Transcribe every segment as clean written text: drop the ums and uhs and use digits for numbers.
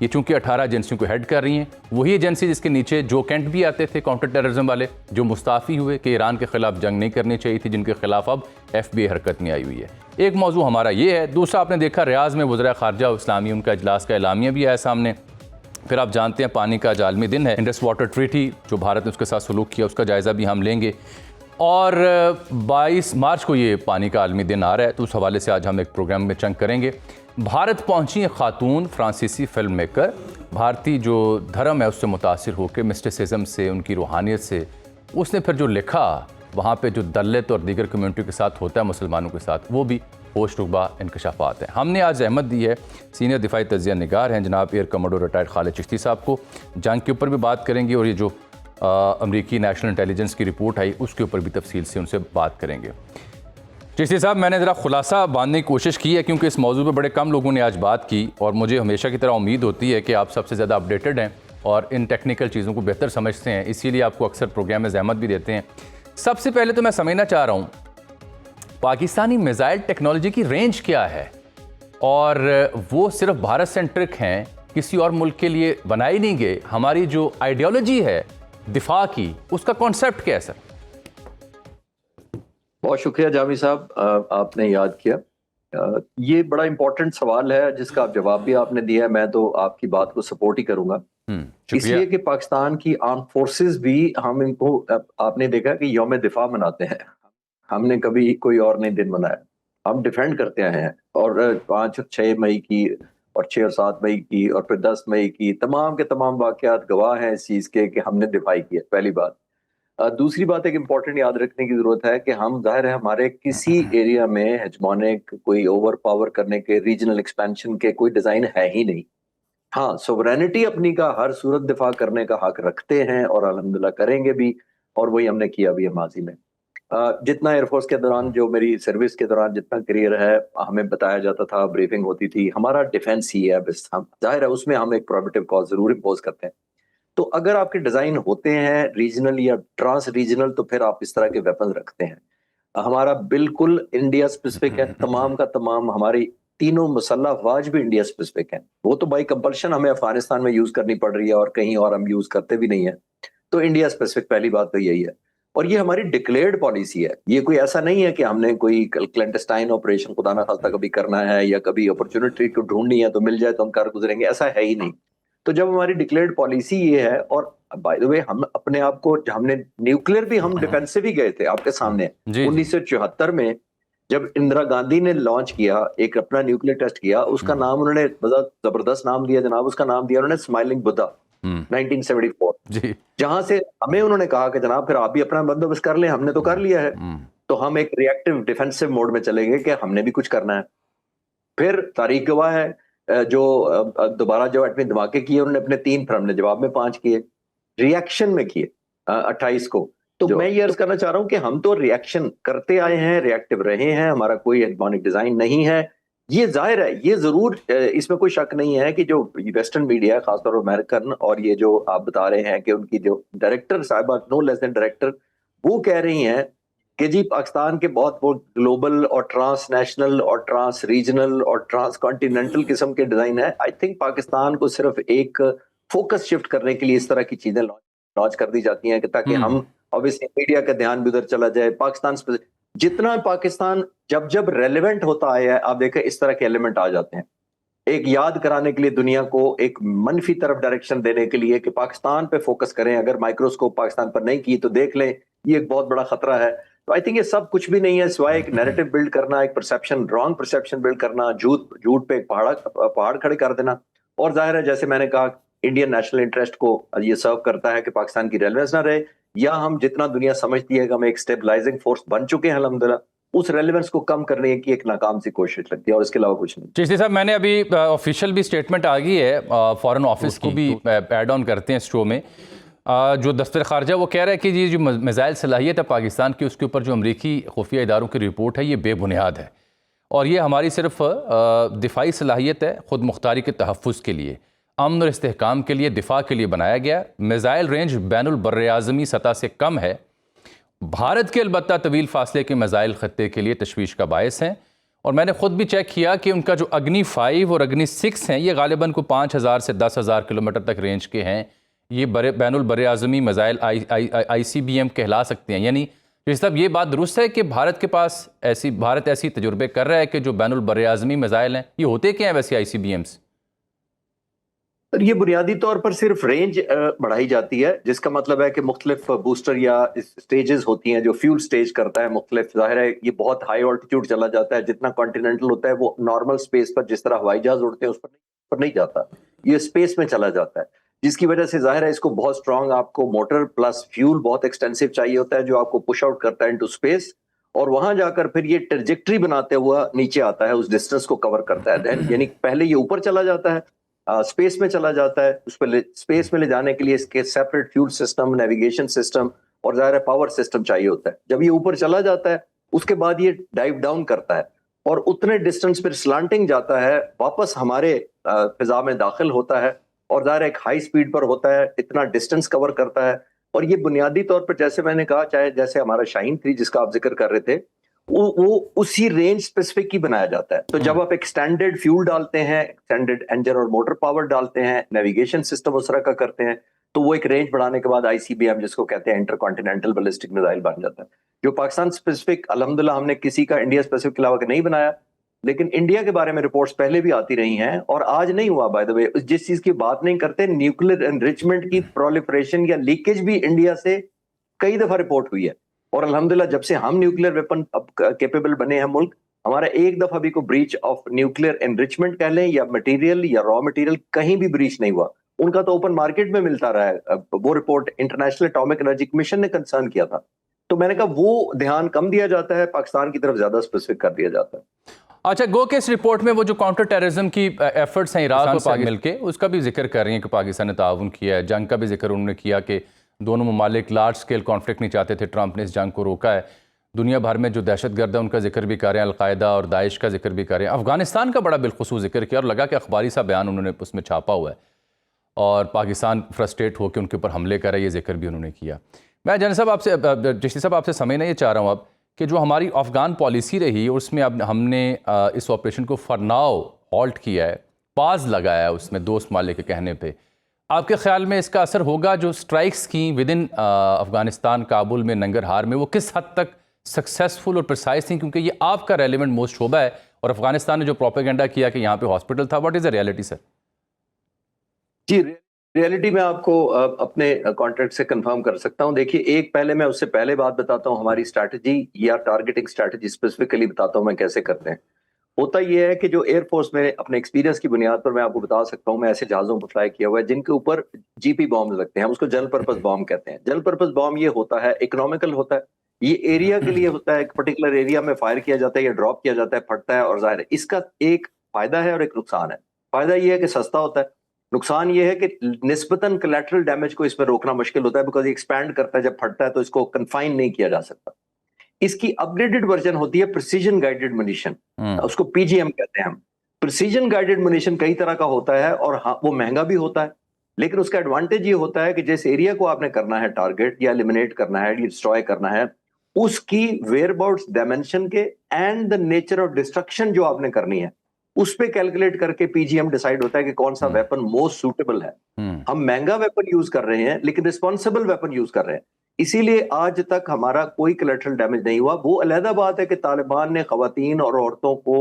یہ چونکہ 18 ایجنسیوں کو ہیڈ کر رہی ہیں، وہی ایجنسی جس کے نیچے جو کینٹ بھی آتے تھے کاؤنٹر ٹیررزم والے، جو مستعفی ہوئے کہ ایران کے خلاف جنگ نہیں کرنی چاہیے تھی، جن کے خلاف اب FBI حرکت میں آئی ہوئی ہے۔ ایک موضوع ہمارا یہ ہے۔ دوسرا آپ نے دیکھا ریاض میں وزراء خارجہ اسلامی ان کا اجلاس کا اعلامیہ بھی آیا سامنے۔ پھر آپ جانتے ہیں پانی کا آج عالمی دن ہے، انڈس واٹر ٹریٹی جو بھارت نے اس کے ساتھ سلوک کیا اس کا جائزہ بھی ہم لیں گے، اور 22 مارچ کو یہ پانی کا عالمی دن آ رہا ہے، تو اس حوالے سے آج ہم ایک پروگرام میں چنگ کریں گے۔ بھارت پہنچی ہیں خاتون فرانسیسی فلم میکر، بھارتی جو دھرم ہے اس سے متاثر ہو کے، مسٹسزم سے، ان کی روحانیت سے، اس نے پھر جو لکھا وہاں پہ جو دلت اور دیگر کمیونٹی کے ساتھ ہوتا ہے مسلمانوں کے ساتھ، وہ بھی ہوش ربا انکشافات ہیں۔ ہم نے آج احمد دی ہے، سینئر دفاعی تجزیہ نگار ہیں جناب ایئر کموڈور ریٹائرڈ خالد چشتی صاحب کو، جنگ کے اوپر بھی بات کریں گے، اور یہ جو امریکی نیشنل انٹیلیجنس کی رپورٹ آئی اس کے اوپر بھی تفصیل سے ان سے بات کریں گے۔ چشتی صاحب، میں نے ذرا خلاصہ باندھنے کی کوشش کی ہے کیونکہ اس موضوع پہ بڑے کم لوگوں نے آج بات کی، اور مجھے ہمیشہ کی طرح امید ہوتی ہے کہ آپ سب سے زیادہ اپڈیٹڈ ہیں اور ان ٹیکنیکل چیزوں کو بہتر سمجھتے ہیں، اسی لیے آپ کو اکثر پروگرام میں زحمت بھی دیتے ہیں۔ سب سے پہلے تو میں سمجھنا چاہ رہا ہوں پاکستانی میزائل ٹیکنالوجی کی رینج کیا ہے، اور وہ صرف بھارت سینٹرک ہیں، کسی اور ملک کے لیے بنائی نہیں گئے۔ ہماری جو آئیڈیالوجی ہے دفاع کی، اس کا کانسیپٹ کیا ہے سر؟ بہت شکریہ جامی صاحب، آپ نے یاد کیا۔ یہ بڑا امپورٹنٹ سوال ہے جس کا جواب بھی آپ نے دیا ہے۔ میں تو آپ کی بات کو سپورٹ ہی کروں گا، اس لیے کہ پاکستان کی آرم فورسز بھی ہم ان کو، آپ نے دیکھا کہ یوم دفاع مناتے ہیں، ہم نے کبھی کوئی اور نہیں دن منایا، ہم ڈیفینڈ کرتے آئے ہیں، اور 5 اور 6 مئی کی اور 6 اور 7 مئی کی اور پھر 10 مئی کی تمام کے تمام واقعات گواہ ہیں اس چیز کے کہ ہم نے دفاع کیا، پہلی بات۔ دوسری بات ایک امپورٹنٹ یاد رکھنے کی ضرورت ہے کہ ہم ظاہر ہے ہمارے کسی ایریا میں ہیجمونک کوئی اوور پاور کرنے کے، ریجنل ایکسپینشن کے کوئی ڈیزائن ہے ہی نہیں۔ ہاں، سوورینٹی اپنی کا ہر صورت دفاع کرنے کا حق رکھتے ہیں اور الحمدللہ کریں گے بھی، اور وہی ہم نے کیا بھی ہے ماضی میں۔ جتنا ایئر فورس کے دوران، جو میری سروس کے دوران جتنا کریئر ہے، ہمیں بتایا جاتا تھا، بریفنگ ہوتی تھی، ہمارا ڈیفینس ہی ہے بس۔ ہم ظاہر ہے اس میں ہم ایک پرویٹیو کاز ضرور امپوز کرتے ہیں۔ تو اگر آپ کے ڈیزائن ہوتے ہیں ریجنل یا ٹرانس ریجنل تو پھر آپ اس طرح کے ویپن رکھتے ہیں۔ ہمارا بالکل انڈیا اسپیسیفک ہے، تمام کا تمام ہماری تینوں مسلح افواج بھی انڈیا اسپیسیفک ہیں، وہ تو بائی کمپلشن ہمیں افغانستان میں یوز کرنی پڑ رہی ہے اور کہیں اور ہم یوز کرتے بھی نہیں ہیں، تو انڈیا اسپیسیفک پہلی بات تو یہی ہے، اور یہ ہماری ڈکلیئرڈ پالیسی ہے۔ یہ کوئی ایسا نہیں ہے کہ ہم نے کوئی کلینٹسٹائن آپریشن خدا نہ خواستہ کبھی کرنا ہے یا کبھی اپرچونٹی کو ڈھونڈنی ہے تو مل جائے تو ہم کر گزریں گے، ایسا ہے ہی نہیں۔ تو جب ہماری ڈکلیئرڈ پالیسی یہ ہے، اور بائی دی وے ہم اپنے آپ کو، ہم نے نیوکلیر بھی ہم ڈیفینسو ہی گئے تھے آپ کے سامنے 1974 میں جب اندرا گاندھی نے لانچ کیا، ایک اپنا نیوکلیر ٹیسٹ کیا، اس کا نام انہوں نے بڑا زبردست نام دیا جناب، اس کا نام دیا انہوں نے اسمائلنگ بدھا 1974، جہاں سے ہمیں انہوں نے کہا کہ جناب پھر آپ بھی اپنا بندوبست کر لیں، ہم نے تو کر لیا ہے، تو ہم ایک ری ایکٹیو ڈیفینسو موڈ میں چلے گئے کہ ہم نے بھی کچھ کرنا ہے۔ پھر تاریخ گواہ ہے، جو دوبارہ جو ایٹمی دھماکے کیے انہوں نے اپنے 3، پھر ہم نے جواب میں 5 کیے، ری ایکشن میں کیے 28 کو۔ تو میں یہ عرض کرنا چاہ رہا ہوں کہ ہم تو ری ایکشن کرتے آئے ہیں، ری ایکٹیو رہے ہیں، ہمارا کوئی ہیجمونک ڈیزائن نہیں ہے۔ یہ ظاہر ہے، یہ ضرور اس میں کوئی شک نہیں ہے کہ جو ویسٹرن میڈیا ہے، خاص طور پر امریکن، اور یہ جو آپ بتا رہے ہیں کہ ان کی جو ڈائریکٹر صاحبہ، نو لیس دین ڈائریکٹر، وہ کہہ رہی ہیں کہ جی پاکستان کے بہت گلوبل اور ٹرانس نیشنل اور ٹرانس ریجنل اور ٹرانس کانٹیننٹل قسم کے ڈیزائن ہے۔ آئی تھنک پاکستان کو صرف ایک فوکس شفٹ کرنے کے لیے اس طرح کی چیزیں لانچ کر دی جاتی ہیں کہ تاکہ ہم obviously میڈیا کا دھیان بھی ادھر چلا جائے۔ پاکستان جتنا پاکستان جب ریلیونٹ ہوتا آیا ہے، آپ دیکھیں اس طرح کے ایلیمنٹ آ جاتے ہیں، ایک یاد کرانے کے لیے دنیا کو، ایک منفی طرف ڈائریکشن دینے کے لیے کہ پاکستان پہ فوکس کریں، اگر مائکروسکوپ پاکستان پر نہیں کی تو دیکھ لیں یہ ایک بہت بڑا خطرہ ہے۔ تو آئی تھنک یہ سب کچھ بھی نہیں ہے سوائے ایک نیریٹو بلڈ کرنا، ایک پرسیپشن، رانگ پرسیپشن بلڈ کرنا، جھوٹ پہ ایک پہاڑ کھڑے کر دینا، اور ظاہر ہے جیسے میں نے کہا انڈین نیشنل انٹرسٹ کو یہ سرو کرتا ہے کہ پاکستان کی ریلیونس نہ رہے، یا ہم جتنا دنیا سمجھتی ہے کہ ہم ایک اسٹیبلائزنگ فورس بن چکے ہیں الحمدللہ، اس ریلیونس کو کم کرنے کی ایک ناکام سی کوشش لگتی ہے، اور اس کے علاوہ کچھ نہیں۔ چشتی صاحب، میں نے ابھی آفیشیل بھی اسٹیٹمنٹ آ گئی ہے فارن آفس کو بھی ایڈ آن کرتے ہیں اس شو میں، جو دفتر خارجہ وہ کہہ رہا ہے کہ یہ جو میزائل صلاحیت ہے پاکستان کی، اس کے اوپر جو امریکی خفیہ اداروں کی رپورٹ ہے یہ بے بنیاد ہے، اور یہ ہماری صرف دفاعی صلاحیت ہے، خود مختاری کے تحفظ کے لیے، امن اور استحکام کے لیے، دفاع کے لیے بنایا گیا۔ میزائل رینج بین البراعظمی سطح سے کم ہے، بھارت کے البتہ طویل فاصلے کے میزائل خطے کے لیے تشویش کا باعث ہیں، اور میں نے خود بھی چیک کیا کہ ان کا جو اگنی 5 اور اگنی 6 ہیں یہ غالباً کو 5000 سے 10,000 کلومیٹر تک رینج کے ہیں. یہ بین البر اعظمی میزائل آئی سی بی ایم کہلا سکتے ہیں. یعنی صاحب یہ بات درست ہے کہ بھارت کے پاس بھارت ایسی تجربے کر رہا ہے کہ جو بین البر اعظمی میزائل ہیں یہ ہوتے کیا ہیں ویسے آئی سی بی ایمز؟ سر یہ بنیادی طور پر صرف رینج بڑھائی جاتی ہے، جس کا مطلب ہے کہ مختلف بوسٹر یا سٹیجز ہوتی ہیں جو فیول سٹیج کرتا ہے مختلف. ظاہر ہے یہ بہت ہائی آلٹیٹیوڈ چلا جاتا ہے، جتنا کانٹیننٹل ہوتا ہے وہ نارمل سپیس پر جس طرح ہوائی جہاز اڑتے ہیں اس پر نہیں جاتا، یہ سپیس میں چلا جاتا ہے، جس کی وجہ سے ظاہر ہے اس کو بہت اسٹرانگ آپ کو موٹر پلس فیول بہت ایکسٹینسو چاہیے ہوتا ہے جو آپ کو پش آؤٹ کرتا ہے انٹو سپیس، اور وہاں جا کر پھر یہ ٹریجیکٹری بناتے ہوا نیچے آتا ہے، اس ڈسٹینس کو کور کرتا ہے. یعنی پہلے یہ اوپر چلا جاتا ہے، اسپیس میں چلا جاتا ہے، اس پہ اسپیس میں لے جانے کے لیے اس کے separate fuel system, navigation system اور ظاہر ہے پاور سسٹم چاہیے ہوتا ہے. جب یہ اوپر چلا جاتا ہے اس کے بعد یہ ڈائیو ڈاؤن کرتا ہے اور اتنے ڈسٹینس پھر سلانٹنگ جاتا ہے، واپس ہمارے فضا میں داخل ہوتا ہے اور ظاہر ایک ہائی سپیڈ پر ہوتا ہے، اتنا ڈسٹینس کور کرتا ہے. اور یہ بنیادی طور پر جیسے میں نے کہا، چاہے جیسے ہمارا شاہین 3 جس کا آپ ذکر کر رہے تھے، وہ اسی رینج سپیسیفک ہی بنایا جاتا ہے. تو جب آپ ایک سٹینڈرڈ فیول ڈالتے ہیں، سٹینڈرڈ انجن اور موٹر پاور ڈالتے ہیں، نیویگیشن سسٹم اس طرح کا کرتے ہیں، تو وہ ایک رینج بڑھانے کے بعد آئی سی بی ایم جس کو کہتے ہیں انٹر کانٹیننٹل بیلسٹک میزائل بن جاتا ہے، جو پاکستان سپیسیفک الحمدللہ ہم نے کسی کا انڈیا سپیسیفک کے علاوہ نہیں بنایا. لیکن انڈیا کے بارے میں رپورٹس پہلے بھی آتی رہی ہیں اور آج نہیں ہوا. بائی دا وے جس چیز کی بات نہیں کرتے، نیوکلیر انریچمنٹ کی پرولیفریشن یا لیکیج بھی انڈیا سے کئی دفعہ رپورٹ ہوئی ہے. اور الحمدللہ جب سے ہم نیوکلیر ویپن کیپیبل بنے ہیں ملک، ہمارا ایک دفعہ بھی کوئی بریچ آف نیوکلیر انریچمنٹ کہہ لیں یا مٹیریل یا را مٹیریل کہیں بھی بریچ نہیں ہوا. ان کا تو اوپن مارکیٹ میں ملتا رہا ہے. وہ report international atomic energy commission نے کنسرن کیا تھا. تو میں نے کہا وہ دھیان کم دیا جاتا ہے، پاکستان کی طرف زیادہ اسپیسیفک کر دیا جاتا ہے. اچھا، گو کہ اس رپورٹ میں وہ جو کاؤنٹر ٹیررزم کی ایفرٹس ہیں عراق اور مل کے، اس کا بھی ذکر کر رہی ہیں کہ پاکستان نے تعاون کیا ہے. جنگ کا بھی ذکر انہوں نے کیا کہ دونوں ممالک لارج سکیل کانفلکٹ نہیں چاہتے تھے، ٹرمپ نے اس جنگ کو روکا ہے. دنیا بھر میں جو دہشت گرد ہے ان کا ذکر بھی کر رہے ہیں، القاعدہ اور داعش کا ذکر بھی کر رہے ہیں. افغانستان کا بڑا بالخصوص ذکر کیا اور لگا کہ اخباری سا بیان انہوں نے اس میں چھاپا ہوا ہے اور پاکستان فرسٹریٹ ہو کے ان کے اوپر حملے کر رہا ہے، یہ ذکر بھی انہوں نے کیا. میں جنرل صاحب آپ سے، جشتی صاحب آپ سے سمجھنا یہ چاہ رہا ہوں اب کہ جو ہماری افغان پالیسی رہی اس میں اب ہم نے اس آپریشن کو فار ناؤ ہالٹ کیا ہے، پاز لگایا ہے اس میں دوست ممالک کے کہنے پہ. آپ کے خیال میں اس کا اثر ہوگا جو سٹرائکس کی ود ان افغانستان، کابل میں، ننگرہار میں، وہ کس حد تک سکسیسفل اور پرسائز تھیں؟ کیونکہ یہ آپ کا ریلیونٹ موسٹ شعبہ ہے اور افغانستان نے جو پروپیگنڈا کیا کہ یہاں پہ ہاسپٹل تھا، what is the reality sir? جی ریئلٹی میں آپ کو اپنے کانٹیکٹ سے کنفرم کر سکتا ہوں. دیکھیے، ایک پہلے میں اس سے پہلے بات بتاتا ہوں، ہماری اسٹریٹجی یا ٹارگیٹنگ اسٹریٹجی اسپیسیفکلی بتاتا ہوں میں کیسے کرتے ہیں. ہوتا یہ ہے کہ جو ایئر فورس میں اپنے ایکسپیرینس کی بنیاد پر میں آپ کو بتا سکتا ہوں، میں ایسے جہازوں پر فلائی کیا ہوا ہے جن کے اوپر جی پی بامز لگتے ہیں. ہم اس کو جنرل پرپز بام کہتے ہیں. جنرل پرپز بام یہ ہوتا ہے اکنامیکل ہوتا ہے، یہ ایریا کے لیے ہوتا ہے، ایک پرٹیکولر ایریا میں فائر کیا جاتا ہے یا ڈراپ کیا جاتا ہے، پھٹتا ہے. اور ظاہر ہے اس کا ایک فائدہ ہے اور ایک نقصان ہے. فائدہ یہ ہے کہ سستا ہوتا ہے، نقصان یہ ہے کہ نسبتاً کولیٹرل ڈیمیج کو اس میں روکنا مشکل ہوتا ہے، بیکاز یہ ایکسپینڈ کرتا ہے، جب پھٹتا ہے تو اس کو کنفائن نہیں کیا جا سکتا. اس کی اپ گریڈڈ ورژن ہوتی ہے پریسیجن گائیڈڈ منیشن، اس کو پی جی ایم کہتے ہیں ہم. پریسیجن گائیڈڈ منیشن کئی طرح کا ہوتا ہے اور وہ مہنگا بھی ہوتا ہے، لیکن اس کا ایڈوانٹیج یہ ہوتا ہے کہ جس ایریا کو آپ نے کرنا ہے ٹارگیٹ یا ایلیمنیٹ کرنا ہے یا ڈسٹروائے کرنا ہے، اس کی ویئر اباؤٹس ڈائمینشن کے and the nature of destruction جو آپ نے کرنی ہے اس پہ کیلکولیٹ کر کے پی جی ایم ڈیسائیڈ ہوتا ہے کہ کون سا ویپن موسٹ سوٹیبل ہے. ہم مہنگا ویپن یوز کر رہے ہیں لیکن رسپانسبل ویپن یوز کر رہے ہیں، اسی لیے آج تک ہمارا کوئی کولیٹرل ڈیمیج نہیں ہوا. وہ علیحدہ بات ہے کہ طالبان نے خواتین اور عورتوں کو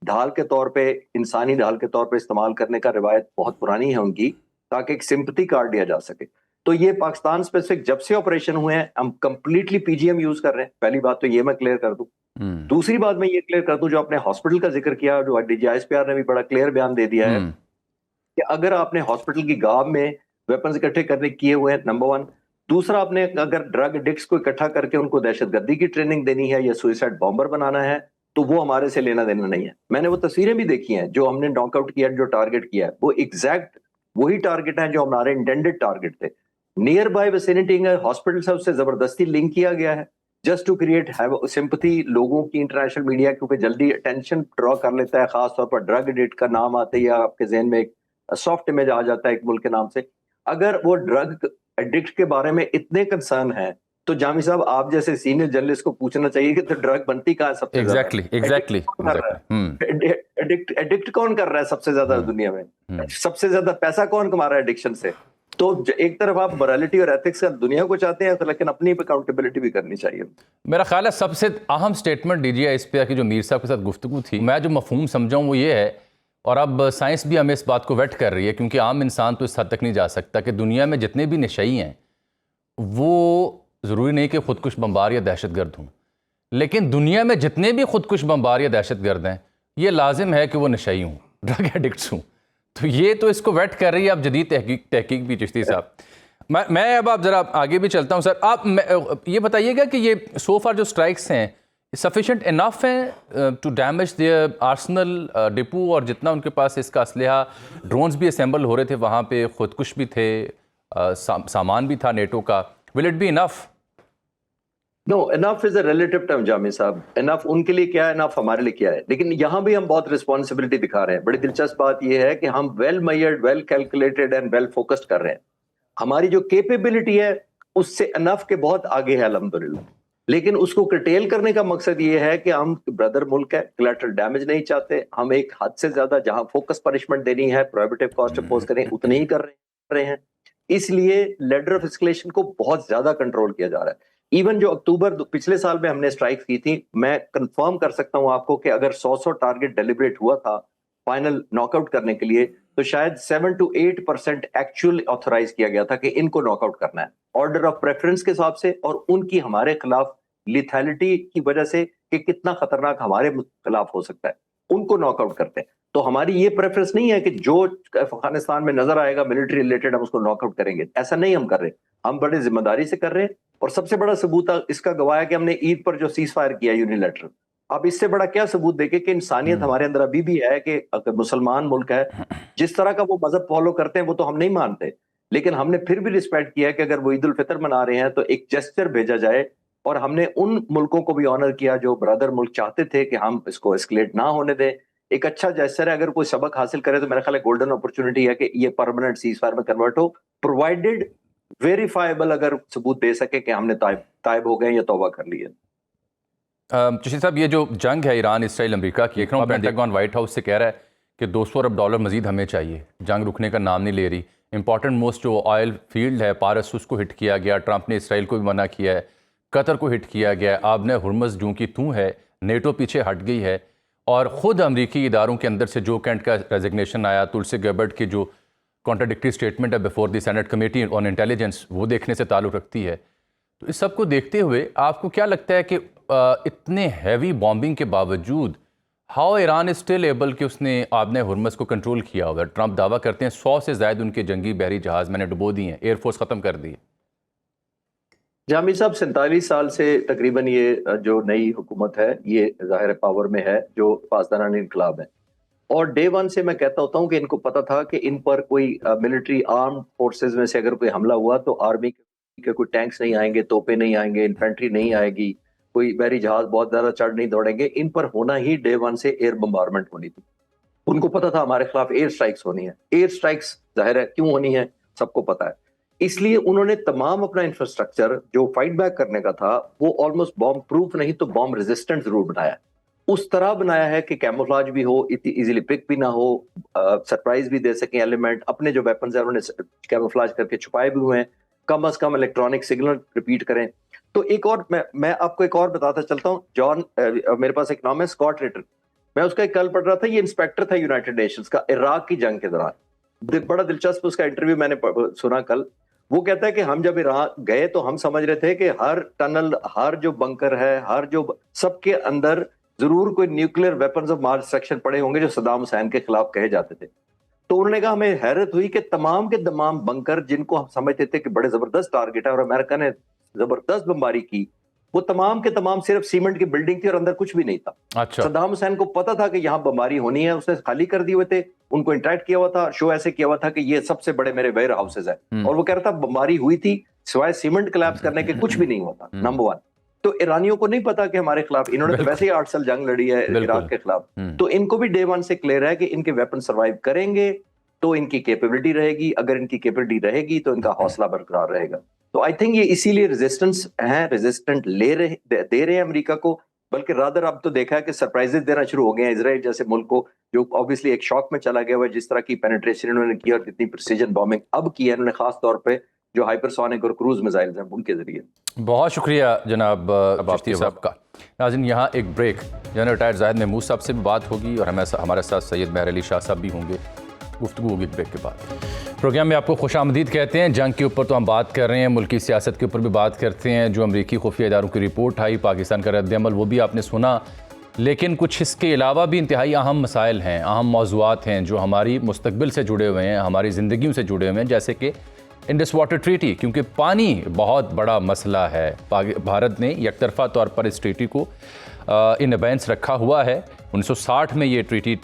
ڈھال کے طور پہ، انسانی ڈھال کے طور پہ استعمال کرنے کا روایت بہت پرانی ہے ان کی، تاکہ ایک سمپتھی کارڈ دیا جا سکے. تو یہ پاکستان اسپیسیفک جب سے آپریشن ہوئے ہیں ہم کمپلیٹلی پی جی ایم یوز کر رہے ہیں. پہلی بات تو یہ میں کلیئر کر دوں. دوسری بات میں یہ کلیئر کر دوں، جو آپ نے ہاسپٹل کا ذکر کیا، جو D G S P R نے بھی بڑا کلیئر بیان دے دیا ہے کہ اگر آپ نے ہاسپٹل کی گاب میں ویپنز اکٹھے کرنے کیے ہوئے ہیں، نمبر 1. دوسرا، آپ نے اگر ڈرگ ایڈکٹس کو اکٹھا کر کے ان کو دہشت گردی کی ٹریننگ دینی ہے یا سوئسائڈ بامبر بنانا ہے، تو وہ ہمارے سے لینا دینا نہیں ہے. میں نے وہ تصویریں بھی دیکھی ہیں جو ہم نے ناک آؤٹ کیا، جو ٹارگٹ کیا ہے وہ ایگزیکٹ وہی ٹارگٹ ہیں جو ہمارے انٹینڈڈ ٹارگٹ تھے. نیئر بائی ویسینٹی ہاسپٹل سے اس سے زبردستی لنک کیا گیا ہے جسٹ ٹو کریٹ سمپتھی. لوگوں کی انٹرنیشنل میڈیا کیونکہ جلدی اٹینشن ڈرا کر لیتا ہے، خاص طور پر ڈرگ ایڈکٹ کا نام آتے ہی آپ کے ذہن میں ایک سافٹ امیج آ جاتا ہے ایک ملک کے نام سے. اگر وہ ڈرگ ایڈکٹ کے بارے میں اتنے کنسرن ہیں تو جامی صاحب آپ جیسے سینئر جرنلسٹ کو پوچھنا چاہیے کہ تو ڈرگ بنتی کہاں سب سے ایگزیکٹلی ایڈکٹ کون کر رہا ہے سب سے زیادہ دنیا میں؟ سب سے زیادہ پیسہ کون کما رہا ہے ایڈکشن سے؟ تو ایک طرف آپ morality اور ethics کا دنیا کو چاہتے ہیں لیکن اپنی اکاؤنٹیبلٹی بھی کرنی چاہیے. میرا خیال ہے سب سے اہم سٹیٹمنٹ دیجیے اس پہ کہ جو میر صاحب کے ساتھ گفتگو تھی، میں جو مفہوم سمجھاؤں وہ یہ ہے، اور اب سائنس بھی ہمیں اس بات کو ویٹ کر رہی ہے کیونکہ عام انسان تو اس حد تک نہیں جا سکتا، کہ دنیا میں جتنے بھی نشئی ہیں وہ ضروری نہیں کہ خودکش بمبار یا دہشت گرد ہوں، لیکن دنیا میں جتنے بھی خودکش بمبار یا دہشت گرد ہیں یہ لازم ہے کہ وہ نشئی ہوں، ڈرگ ایڈکٹس ہوں. تو یہ تو اس کو ویٹ کر رہی ہے اب جدید تحقیق بھی. چشتی صاحب میں اب آپ ذرا آگے بھی چلتا ہوں. سر آپ یہ بتائیے گا کہ یہ سو فار جو اسٹرائکس ہیں سفیشینٹ انف ہیں to damage their arsenal depot, اور جتنا ان کے پاس اس کا اسلحہ، ڈرونز بھی اسمبل ہو رہے تھے وہاں پہ، خودکش بھی تھے، سامان بھی تھا نیٹو کا، will it be enough? No, enough is a relative term Jami صاحب. Enough ان کے لیے کیا ہے، enough ہمارے لیے کیا ہے. لیکن یہاں بھی ہم بہت رسپانسبلٹی دکھا رہے ہیں. بڑی دلچسپ بات یہ ہے کہ ہم well measured, well calculated and well focused کر رہے ہیں. ہماری جو کیپیبلٹی ہے اس سے enough کے بہت آگے ہے الحمدللہ. لیکن اس کو کرٹیل کرنے کا مقصد یہ ہے کہ ہم بردر ملک ہے، کولیٹرل ڈیمیج نہیں چاہتے. ہم ایک حد سے زیادہ جہاں فوکس پنشمنٹ دینی ہے، پروہیبٹیو کاسٹ امپوز کریں، اتنے ہی کر رہے ہیں. اس لیے لیڈر آف اسکلیشن کو بہت زیادہ کنٹرول کیا جا رہا ہے. ایون جو اکتوبر پچھلے سال میں ہم نے اسٹرائک کی تھی، میں کنفرم کر سکتا ہوں آپ کو کہ اگر 100 ٹارگٹ ڈیلیبریٹ ہوا تھا فائنل ناک آؤٹ کرنے کے لیے، تو شاید 7 to 8% ایکچوئل آتھورائز کیا گیا تھا کہ ان کو ناک آؤٹ کرنا ہے آرڈر آف پریفرنس کے حساب سے، اور ان کی ہمارے خلاف لیتھیلٹی کی وجہ سے کہ کتنا خطرناک ہمارے خلاف ہو سکتا ہے، ان کو ناک آؤٹ کرتے ہیں. تو ہماری یہ پریفرنس نہیں ہے کہ جو افغانستان میں نظر آئے گا ملٹری ریلیٹڈ ہم اس کو ناک آؤٹ کریں گے. ایسا نہیں ہم کر رہے، ہم بڑے ذمہ داری سے کر رہے ہیں. اور سب سے بڑا ثبوت اس کا گواہ ہے کہ ہم نے عید پر جو سیز فائر کیا یونیلیٹرل. اب اس سے بڑا کیا ثبوت دیکھے کہ انسانیت ہمارے اندر ابھی بھی ہے، کہ اگر مسلمان ملک ہے، جس طرح کا وہ مذہب فالو کرتے ہیں وہ تو ہم نہیں مانتے، لیکن ہم نے پھر بھی رسپیکٹ کیا کہ اگر وہ عید الفطر منا رہے ہیں تو ایک جیسچر بھیجا جائے. اور ہم نے ان ملکوں کو بھی آنر کیا جو برادر ملک چاہتے تھے کہ ہم اس کو اسکلیٹ نہ ہونے دیں. ایک اچھا جیسچر ہے. اگر کوئی سبق حاصل کرے تو میرا خیال ہے گولڈن اپرچونٹی ہے کہ یہ پرماننٹ سیز فائر میں کنورٹ ہو، پرووائڈڈ ویریفائبل اگر ثبوت دے سکے کہ ہم نے تائب ہو گئے یا توبہ کر لی ہے. چشتی صاحب یہ جو جنگ ہے ایران اسرائیل امریکہ کی، پینٹاگون وائٹ ہاؤس سے کہہ رہا ہے کہ $200 ارب مزید ہمیں چاہیے، جنگ رکنے کا نام نہیں لے رہی. امپورٹنٹ موسٹ جو آئل فیلڈ ہے پارس، اس کو ہٹ کیا گیا. ٹرمپ نے اسرائیل کو بھی منع کیا ہے، قطر کو ہٹ کیا گیا ہے. آب نے ہرمز جوں کی توں ہے، نیٹو پیچھے ہٹ گئی ہے. اور خود امریکی اداروں کے اندر سے جو کینٹ کا ریزگنیشن آیا، تلسی گیبرٹ کی جو کانٹراڈکٹری اسٹیٹمنٹ ہے before the Senate committee on intelligence, وہ دیکھنے سے تعلق رکھتی ہے. تو اس سب کو دیکھتے ہوئے آپ کو کیا لگتا ہے کہ اتنے ہیوی بامبنگ کے باوجود how Iran is still able کہ اس نے آبنہ ہرمز کو کنٹرول کیا ہوا ہے؟ ٹرمپ دعویٰ کرتے ہیں 100 سے زائد ان کے جنگی بحری جہاز میں نے ڈبو دیے ہیں، ایئر فورس ختم کر دی ہے. جامی صاحب 47 سال سے تقریباً یہ جو نئی حکومت ہے یہ ظاہر پاور میں ہے، جو پاسداران انقلاب ہے. اور ڈے ون سے میں کہتا ہوتا ہوں کہ ان کو پتا تھا کہ ان پر کوئی ملٹری آرم فورسز میں سے اگر کوئی حملہ ہوا تو آرمی کے کوئی ٹینکس نہیں آئیں گے، توپیں نہیں آئیں گے، انفینٹری نہیں آئے گی، کوئی بحری جہاز بہت زیادہ چڑھ نہیں دوڑیں گے. ان پر ہونا ہی ڈے ون سے ایئر بمبارمنٹ ہونی تھی. ان کو پتا تھا ہمارے خلاف ایئر سٹرائکس ہونی ہے. ایئر سٹرائکس ظاہر ہے کیوں ہونی ہے، سب کو پتا ہے. اس لیے انہوں نے تمام اپنا انفراسٹرکچر جو فائٹ بیک کرنے کا تھا وہ آلموسٹ بامب پروف نہیں تو بامب ریزسٹنٹ ضرور بنایا. اس طرح بنایا ہے کہ کیموفلاج بھی ہو، اتنی ایزیلی پک بھی نہ ہو، سرپرائز بھی دے سکیں ایلیمنٹ. اپنے جو ویپنز ہیں انہوں نے کیموفلاج کر کے چھپائے بھی ہوئے ہیں، کم از کم الیکٹرانک سگنل ریپیٹ کریں. تو ایک اور میں آپ کو ایک اور بتاتا چلتا ہوں. جان میرے پاس ایک نام ہے اسکاٹ ریٹر، میں اس کا ایک کل پڑھ رہا تھا. یہ انسپیکٹر تھا یونائٹڈ نیشنز کا عراق کی جنگ کے دوران. بڑا دلچسپ اس کا انٹرویو میں نے سنا کل. وہ کہتا ہے کہ ہم جب عراق گئے تو ہم سمجھ رہے تھے کہ ہر ٹنل، ہر جو بنکر ہے، ہر جو سب کے اندر ضرور کوئی nuclear weapons of mass destruction پڑے ہوں گے جو صدام حسین کے خلاف کہے جاتے تھے. تو انہوں نے کہا ہمیں حیرت ہوئی کہ تمام کے تمام بنکر جن کو ہم سمجھتے تھے کہ بڑے زبردست ٹارگٹ ہے اور امریکہ نے زبردست بمباری کی، وہ تمام کے تمام صرف سیمنٹ کی بلڈنگ تھی اور اندر کچھ بھی نہیں تھا. صدام حسین کو پتا تھا کہ یہاں بمباری ہونی ہے، اس نے خالی کر دیے ہوئے تھے، ان کو انٹریکٹ کیا ہوا تھا، شو ایسے کیا ہوا تھا کہ یہ سب سے بڑے میرے ویئر ہاؤسز ہیں. اور وہ کہہ رہا تھا بمباری ہوئی تھی، سوائے سیمنٹ کلیپس کرنے کے کچھ بھی نہیں ہوا تھا. نمبر 1 تو ایرانیوں کو نہیں پتا کہ ہمارے خلاف، انہوں نے تو ویسے ہی 8 سال جنگ لڑی ہے عراق کے خلاف. تو ان کو بھی ڈے ون سے کلیئر ہے کہ ان کے ویپن سروائیو کریں گے تو ان کی کیپیبلٹی رہے گی. اگر ان کی کیپیبلٹی رہے گی تو ان کا حوصلہ برقرار رہے گا. تو آئی تھنک یہ اسی لیے ریزسٹنس ہیں، ریزسٹنٹ دے رہے ہیں امریکہ کو، بلکہ رادر اب تو دیکھا ہے کہ سرپرائزز دینا شروع ہو گئے ہیں اسرائیل جیسے ملک کو، جو آبویسلی ایک شاک میں چلا گیا ہوا ہے جس طرح کی پینیٹریشن انہوں نے کی اور کتنی پریسیجن بامبنگ اب کی ہے انہوں نے، خاص طور پہ جو ہائپر سونک اور کروز میزائلز ہیں ان کے ذریعے۔ بہت شکریہ جناب چشتی صاحب کا۔ ناظرین یہاں ایک بریک، جنرل ریٹائرڈ زاہد محمود صاحب سے بھی بات ہوگی اور ہمارے ساتھ سید مہر علی شاہ صاحب بھی ہوں گے، گفتگو ہوگی بریک کے بعد۔ پروگرام میں آپ کو خوش آمدید کہتے ہیں۔ جنگ کے اوپر تو ہم بات کر رہے ہیں، ملکی سیاست کے اوپر بھی بات کرتے ہیں۔ جو امریکی خفیہ اداروں کی رپورٹ آئی، پاکستان کا رد عمل، وہ بھی آپ نے سنا، لیکن کچھ اس کے علاوہ بھی انتہائی اہم مسائل ہیں، اہم موضوعات ہیں جو ہماری مستقبل سے جڑے ہوئے ہیں، ہماری زندگیوں سے جڑے ہوئے ہیں، جیسے کہ انڈس واٹر ٹریٹی، کیونکہ پانی بہت بڑا مسئلہ ہے۔ بھارت نے یک طرفہ طور پر اس ٹریٹی کو ان ابینس رکھا ہوا ہے۔ 1960 میں یہ ٹریٹی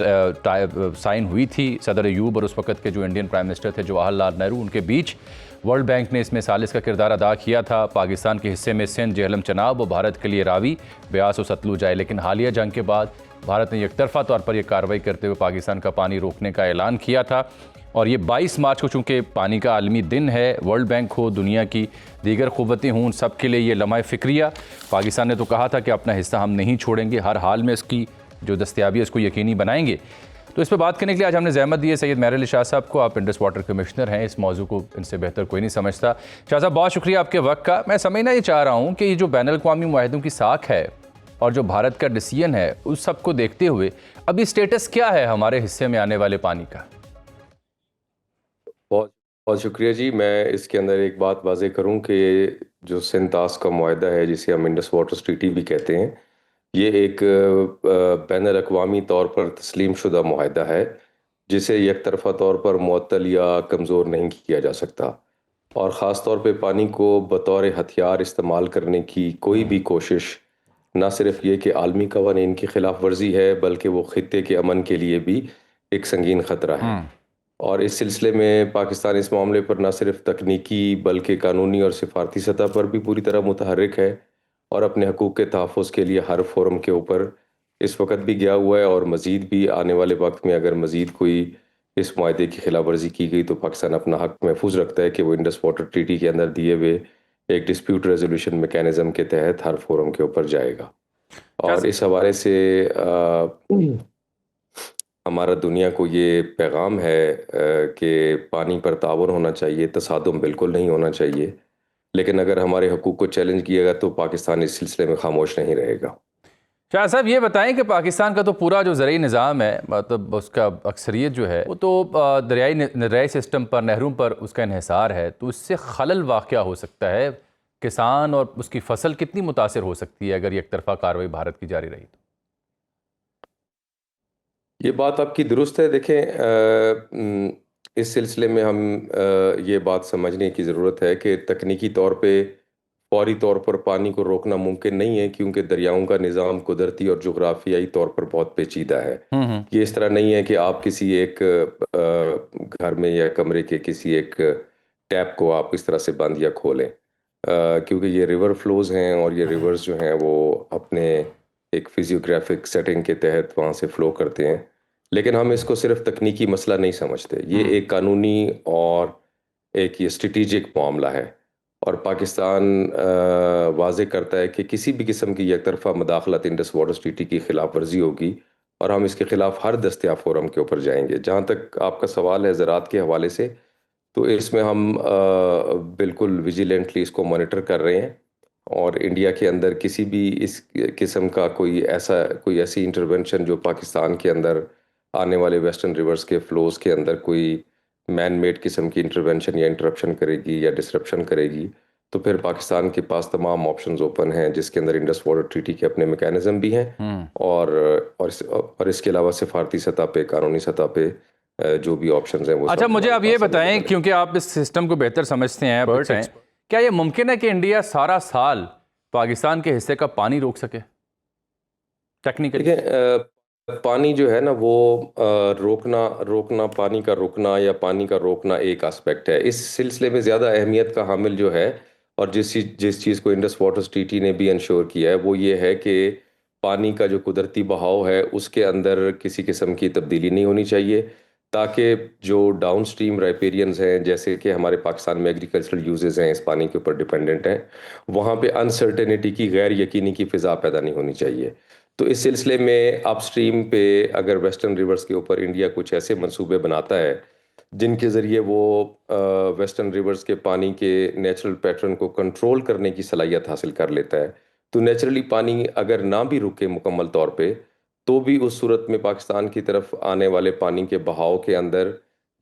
سائن ہوئی تھی، صدر ایوب اور اس وقت کے جو انڈین پرائم منسٹر تھے جواہر لال نہرو، ان کے بیچ۔ ورلڈ بینک نے اس میں ثالث کا کردار ادا کیا تھا۔ پاکستان کے حصے میں سندھ، جہلم، چناب و بھارت کے لیے راوی، بیاس و ستلج آئے، لیکن حالیہ جنگ کے بعد بھارت نے یک طرفہ طور پر یہ کارروائی کرتے ہوئے پاکستان کا پانی روکنے کا اعلان کیا تھا۔ اور یہ 22 مارچ کو چونکہ پانی کا عالمی دن ہے، ورلڈ بینک ہو، دنیا کی دیگر قوتیں ہوں، ان سب کے لیے یہ لمحہ فکریہ۔ پاکستان نے تو کہا تھا کہ اپنا حصہ ہم نہیں چھوڑیں گے، ہر حال میں اس کی جو دستیابی ہے اس کو یقینی بنائیں گے۔ تو اس پہ بات کرنے کے لیے آج ہم نے زحمت دی ہے سید مہر علی شاہ صاحب کو۔ آپ انڈس واٹر کمشنر ہیں، اس موضوع کو ان سے بہتر کوئی نہیں سمجھتا۔ شاہ صاحب بہت شکریہ آپ کے وقت کا۔ میں سمجھنا یہ چاہ رہا ہوں کہ یہ جو بین الاقوامی معاہدوں کی ساکھ ہے اور جو بھارت کا ڈیسیژن ہے، اس سب کو دیکھتے ہوئے ابھی اسٹیٹس کیا ہے ہمارے حصے میں آنے والے پانی کا؟ بہت شکریہ جی۔ میں اس کے اندر ایک بات واضح کروں کہ جو سنتاس کا معاہدہ ہے، جسے ہم انڈس واٹر ٹریٹی بھی کہتے ہیں، یہ ایک بین الاقوامی طور پر تسلیم شدہ معاہدہ ہے جسے یک طرفہ طور پر معطل یا کمزور نہیں کیا جا سکتا، اور خاص طور پہ پانی کو بطور ہتھیار استعمال کرنے کی کوئی بھی کوشش نہ صرف یہ کہ عالمی قوانین کی خلاف ورزی ہے، بلکہ وہ خطے کے امن کے لیے بھی ایک سنگین خطرہ ہے۔ اور اس سلسلے میں پاکستان اس معاملے پر نہ صرف تکنیکی بلکہ قانونی اور سفارتی سطح پر بھی پوری طرح متحرک ہے، اور اپنے حقوق کے تحفظ کے لیے ہر فورم کے اوپر اس وقت بھی گیا ہوا ہے، اور مزید بھی آنے والے وقت میں اگر مزید کوئی اس معاہدے کی خلاف ورزی کی گئی تو پاکستان اپنا حق محفوظ رکھتا ہے کہ وہ انڈس واٹر ٹریٹی کے اندر دیے ہوئے ایک ڈسپیوٹ ریزولوشن میکینزم کے تحت ہر فورم کے اوپر جائے گا۔ اور اس حوالے سے ہمارا دنیا کو یہ پیغام ہے کہ پانی پر تعاون ہونا چاہیے، تصادم بالکل نہیں ہونا چاہیے، لیکن اگر ہمارے حقوق کو چیلنج کیے گا تو پاکستان اس سلسلے میں خاموش نہیں رہے گا۔ شاہ صاحب یہ بتائیں کہ پاکستان کا تو پورا جو زرعی نظام ہے، مطلب اس کا اکثریت جو ہے وہ تو دریائی سسٹم پر، نہروں پر اس کا انحصار ہے، تو اس سے خلل واقع ہو سکتا ہے، کسان اور اس کی فصل کتنی متاثر ہو سکتی ہے اگر یک طرفہ کارروائی بھارت کی جاری رہی تو؟ یہ بات آپ کی درست ہے۔ دیکھیں، اس سلسلے میں ہم یہ بات سمجھنے کی ضرورت ہے کہ تکنیکی طور پہ فوری طور پر پانی کو روکنا ممکن نہیں ہے، کیونکہ دریاؤں کا نظام قدرتی اور جغرافیائی طور پر بہت پیچیدہ ہے۔ یہ اس طرح نہیں ہے کہ آپ کسی ایک گھر میں یا کمرے کے کسی ایک ٹیپ کو آپ اس طرح سے بند یا کھولیں، کیونکہ یہ ریور فلوز ہیں، اور یہ ریورز جو ہیں وہ اپنے ایک فزیوگرافک سیٹنگ کے تحت وہاں سے فلو کرتے ہیں۔ لیکن ہم اس کو صرف تکنیکی مسئلہ نہیں سمجھتے، یہ ایک قانونی اور ایک یہ اسٹریٹجک معاملہ ہے، اور پاکستان واضح کرتا ہے کہ کسی بھی قسم کی یک طرفہ مداخلت انڈس واٹر ٹریٹی کی خلاف ورزی ہوگی، اور ہم اس کے خلاف ہر دستیاب فورم کے اوپر جائیں گے۔ جہاں تک آپ کا سوال ہے زراعت کے حوالے سے، تو اس میں ہم بالکل ویجیلنٹلی اس کو مانیٹر کر رہے ہیں، اور انڈیا کے اندر کسی بھی اس قسم کا کوئی ایسی انٹرونشن جو پاکستان کے اندر آنے والے ویسٹرن ریورز کے فلوز کے اندر کوئی مین میڈ قسم کی انٹرونشن یا انٹرپشن کرے گی یا ڈسرپشن کرے گی، تو پھر پاکستان کے پاس تمام آپشنز اوپن ہیں، جس کے اندر انڈس واٹر ٹریٹی کے اپنے میکینزم بھی ہیں، اور اس کے علاوہ سفارتی سطح پہ، قانونی سطح پہ جو بھی آپشنز ہیں وہ۔ اچھا مجھے آپ یہ بتائیں، کیونکہ آپ اس سسٹم کو بہتر سمجھتے ہیں، ایکسپرٹ ہیں، کیا یہ ممکن ہے کہ انڈیا سارا سال پاکستان کے حصے کا پانی روک سکے ٹیکنیکلی؟ دیکھیں، پانی جو ہے نا وہ روکنا پانی کا رکنا یا پانی کا روکنا ایک آسپیکٹ ہے۔ اس سلسلے میں زیادہ اہمیت کا حامل جو ہے، اور جس چیز کو انڈس واٹر ٹریٹی نے بھی انشور کیا ہے، وہ یہ ہے کہ پانی کا جو قدرتی بہاؤ ہے اس کے اندر کسی قسم کی تبدیلی نہیں ہونی چاہیے۔ تاکہ جو ڈاؤن سٹریم رائپیرینز ہیں جیسے کہ ہمارے پاکستان میں ایگریکلچرل یوزز ہیں اس پانی کے اوپر ڈیپینڈنٹ ہیں، وہاں پہ انسرٹینٹی کی غیر یقینی کی فضا پیدا نہیں ہونی چاہیے۔ تو اس سلسلے میں اپ سٹریم پہ اگر ویسٹرن ریورز کے اوپر انڈیا کچھ ایسے منصوبے بناتا ہے جن کے ذریعے وہ ویسٹرن ریورز کے پانی کے نیچرل پیٹرن کو کنٹرول کرنے کی صلاحیت حاصل کر لیتا ہے، تو نیچرلی پانی اگر نہ بھی رکے مکمل طور پہ تو بھی اس صورت میں پاکستان کی طرف آنے والے پانی کے بہاؤ کے اندر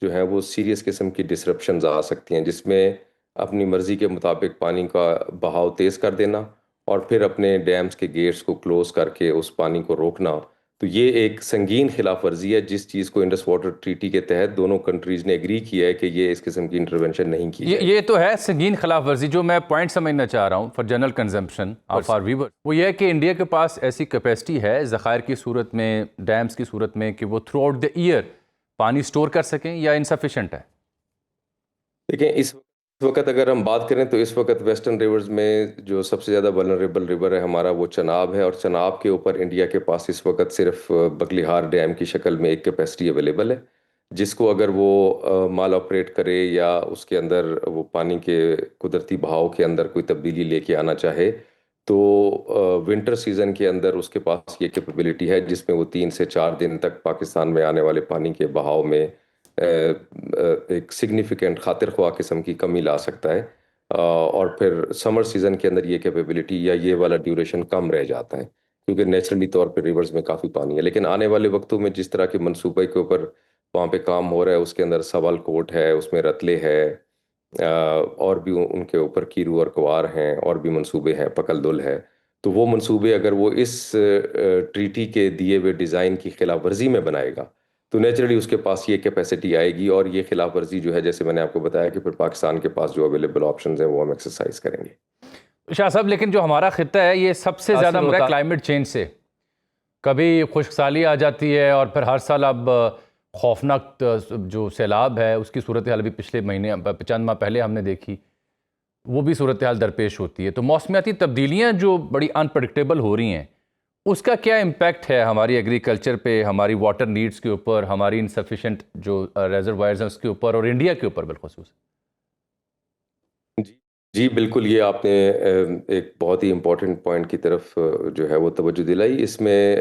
جو ہے وہ سیریس قسم کی ڈسرپشنز آ سکتی ہیں، جس میں اپنی مرضی کے مطابق پانی کا بہاؤ تیز کر دینا اور پھر اپنے ڈیمز کے گیٹس کو کلوز کر کے اس پانی کو روکنا۔ تو یہ ایک سنگین خلاف ورزی ہے جس چیز کو انڈس واٹر ٹریٹی کے تحت دونوں کنٹریز نے ایگری کیا ہے کہ یہ اس قسم کی انٹرونشن نہیں کی جائے۔ یہ تو ہے سنگین خلاف ورزی۔ جو میں پوائنٹ سمجھنا چاہ رہا ہوں for general consumption of our viewer, وہ یہ ہے کہ انڈیا کے پاس ایسی کیپیسٹی ہے ذخائر کی صورت میں، ڈیمز کی صورت میں، کہ وہ تھرو آؤٹ دا ایئر پانی سٹور کر سکیں، یا انسفیشینٹ ہے؟ دیکھیں اس وقت اگر ہم بات کریں تو اس وقت ویسٹرن ریورز میں جو سب سے زیادہ ولنریبل ریور ہے ہمارا وہ چناب ہے، اور چناب کے اوپر انڈیا کے پاس اس وقت صرف بغلیہار ڈیم کی شکل میں ایک کیپیسٹی اویلیبل ہے، جس کو اگر وہ مال آپریٹ کرے یا اس کے اندر وہ پانی کے قدرتی بہاؤ کے اندر کوئی تبدیلی لے کے آنا چاہے تو ونٹر سیزن کے اندر اس کے پاس یہ کیپیبلٹی ہے جس میں وہ 3 سے 4 دن تک پاکستان میں آنے والے پانی کے بہاؤ میں ایک سگنیفیکنٹ خاطر خواہ قسم کی کمی لا سکتا ہے، اور پھر سمر سیزن کے اندر یہ کیپیبلٹی یا یہ والا ڈیوریشن کم رہ جاتا ہے کیونکہ نیچرلی طور پہ ریورز میں کافی پانی ہے۔ لیکن آنے والے وقتوں میں جس طرح کے منصوبے کے اوپر وہاں پہ کام ہو رہا ہے، اس کے اندر سوال کوٹ ہے، اس میں رتلے ہے، اور بھی ان کے اوپر کیرو اور کوار ہیں، اور بھی منصوبے ہیں، پکل دل ہے، تو وہ منصوبے اگر وہ اس ٹریٹی کے دیے ہوئے ڈیزائن کی خلاف ورزی میں بنائے گا تو نیچرلی اس کے پاس یہ کیپیسٹی آئے گی، اور یہ خلاف ورزی جو ہے جیسے میں نے آپ کو بتایا کہ پھر پاکستان کے پاس جو اویلیبل آپشنز ہیں وہ ہم ایکسرسائز کریں گے۔ شاہ صاحب، لیکن جو ہمارا خطہ ہے یہ سب سے زیادہ متاثر کلائمیٹ چینج سے، کبھی خشک سالی آ جاتی ہے، اور پھر ہر سال اب خوفناک جو سیلاب ہے اس کی صورتحال بھی پچھلے مہینے چند ماہ پہلے ہم نے دیکھی، وہ بھی صورتحال درپیش ہوتی ہے۔ تو موسمیاتی تبدیلیاں جو بڑی انپریڈکٹیبل ہو رہی ہیں، اس کا کیا امپیکٹ ہے ہماری ایگریکلچر پہ، ہماری واٹر نیڈز کے اوپر، ہماری انسفیشینٹ جو ریزروائرز ہیں اس کے اوپر، اور انڈیا کے اوپر بالخصوص؟ جی بالکل، یہ آپ نے ایک بہت ہی امپورٹنٹ پوائنٹ کی طرف جو ہے وہ توجہ دلائی۔ اس میں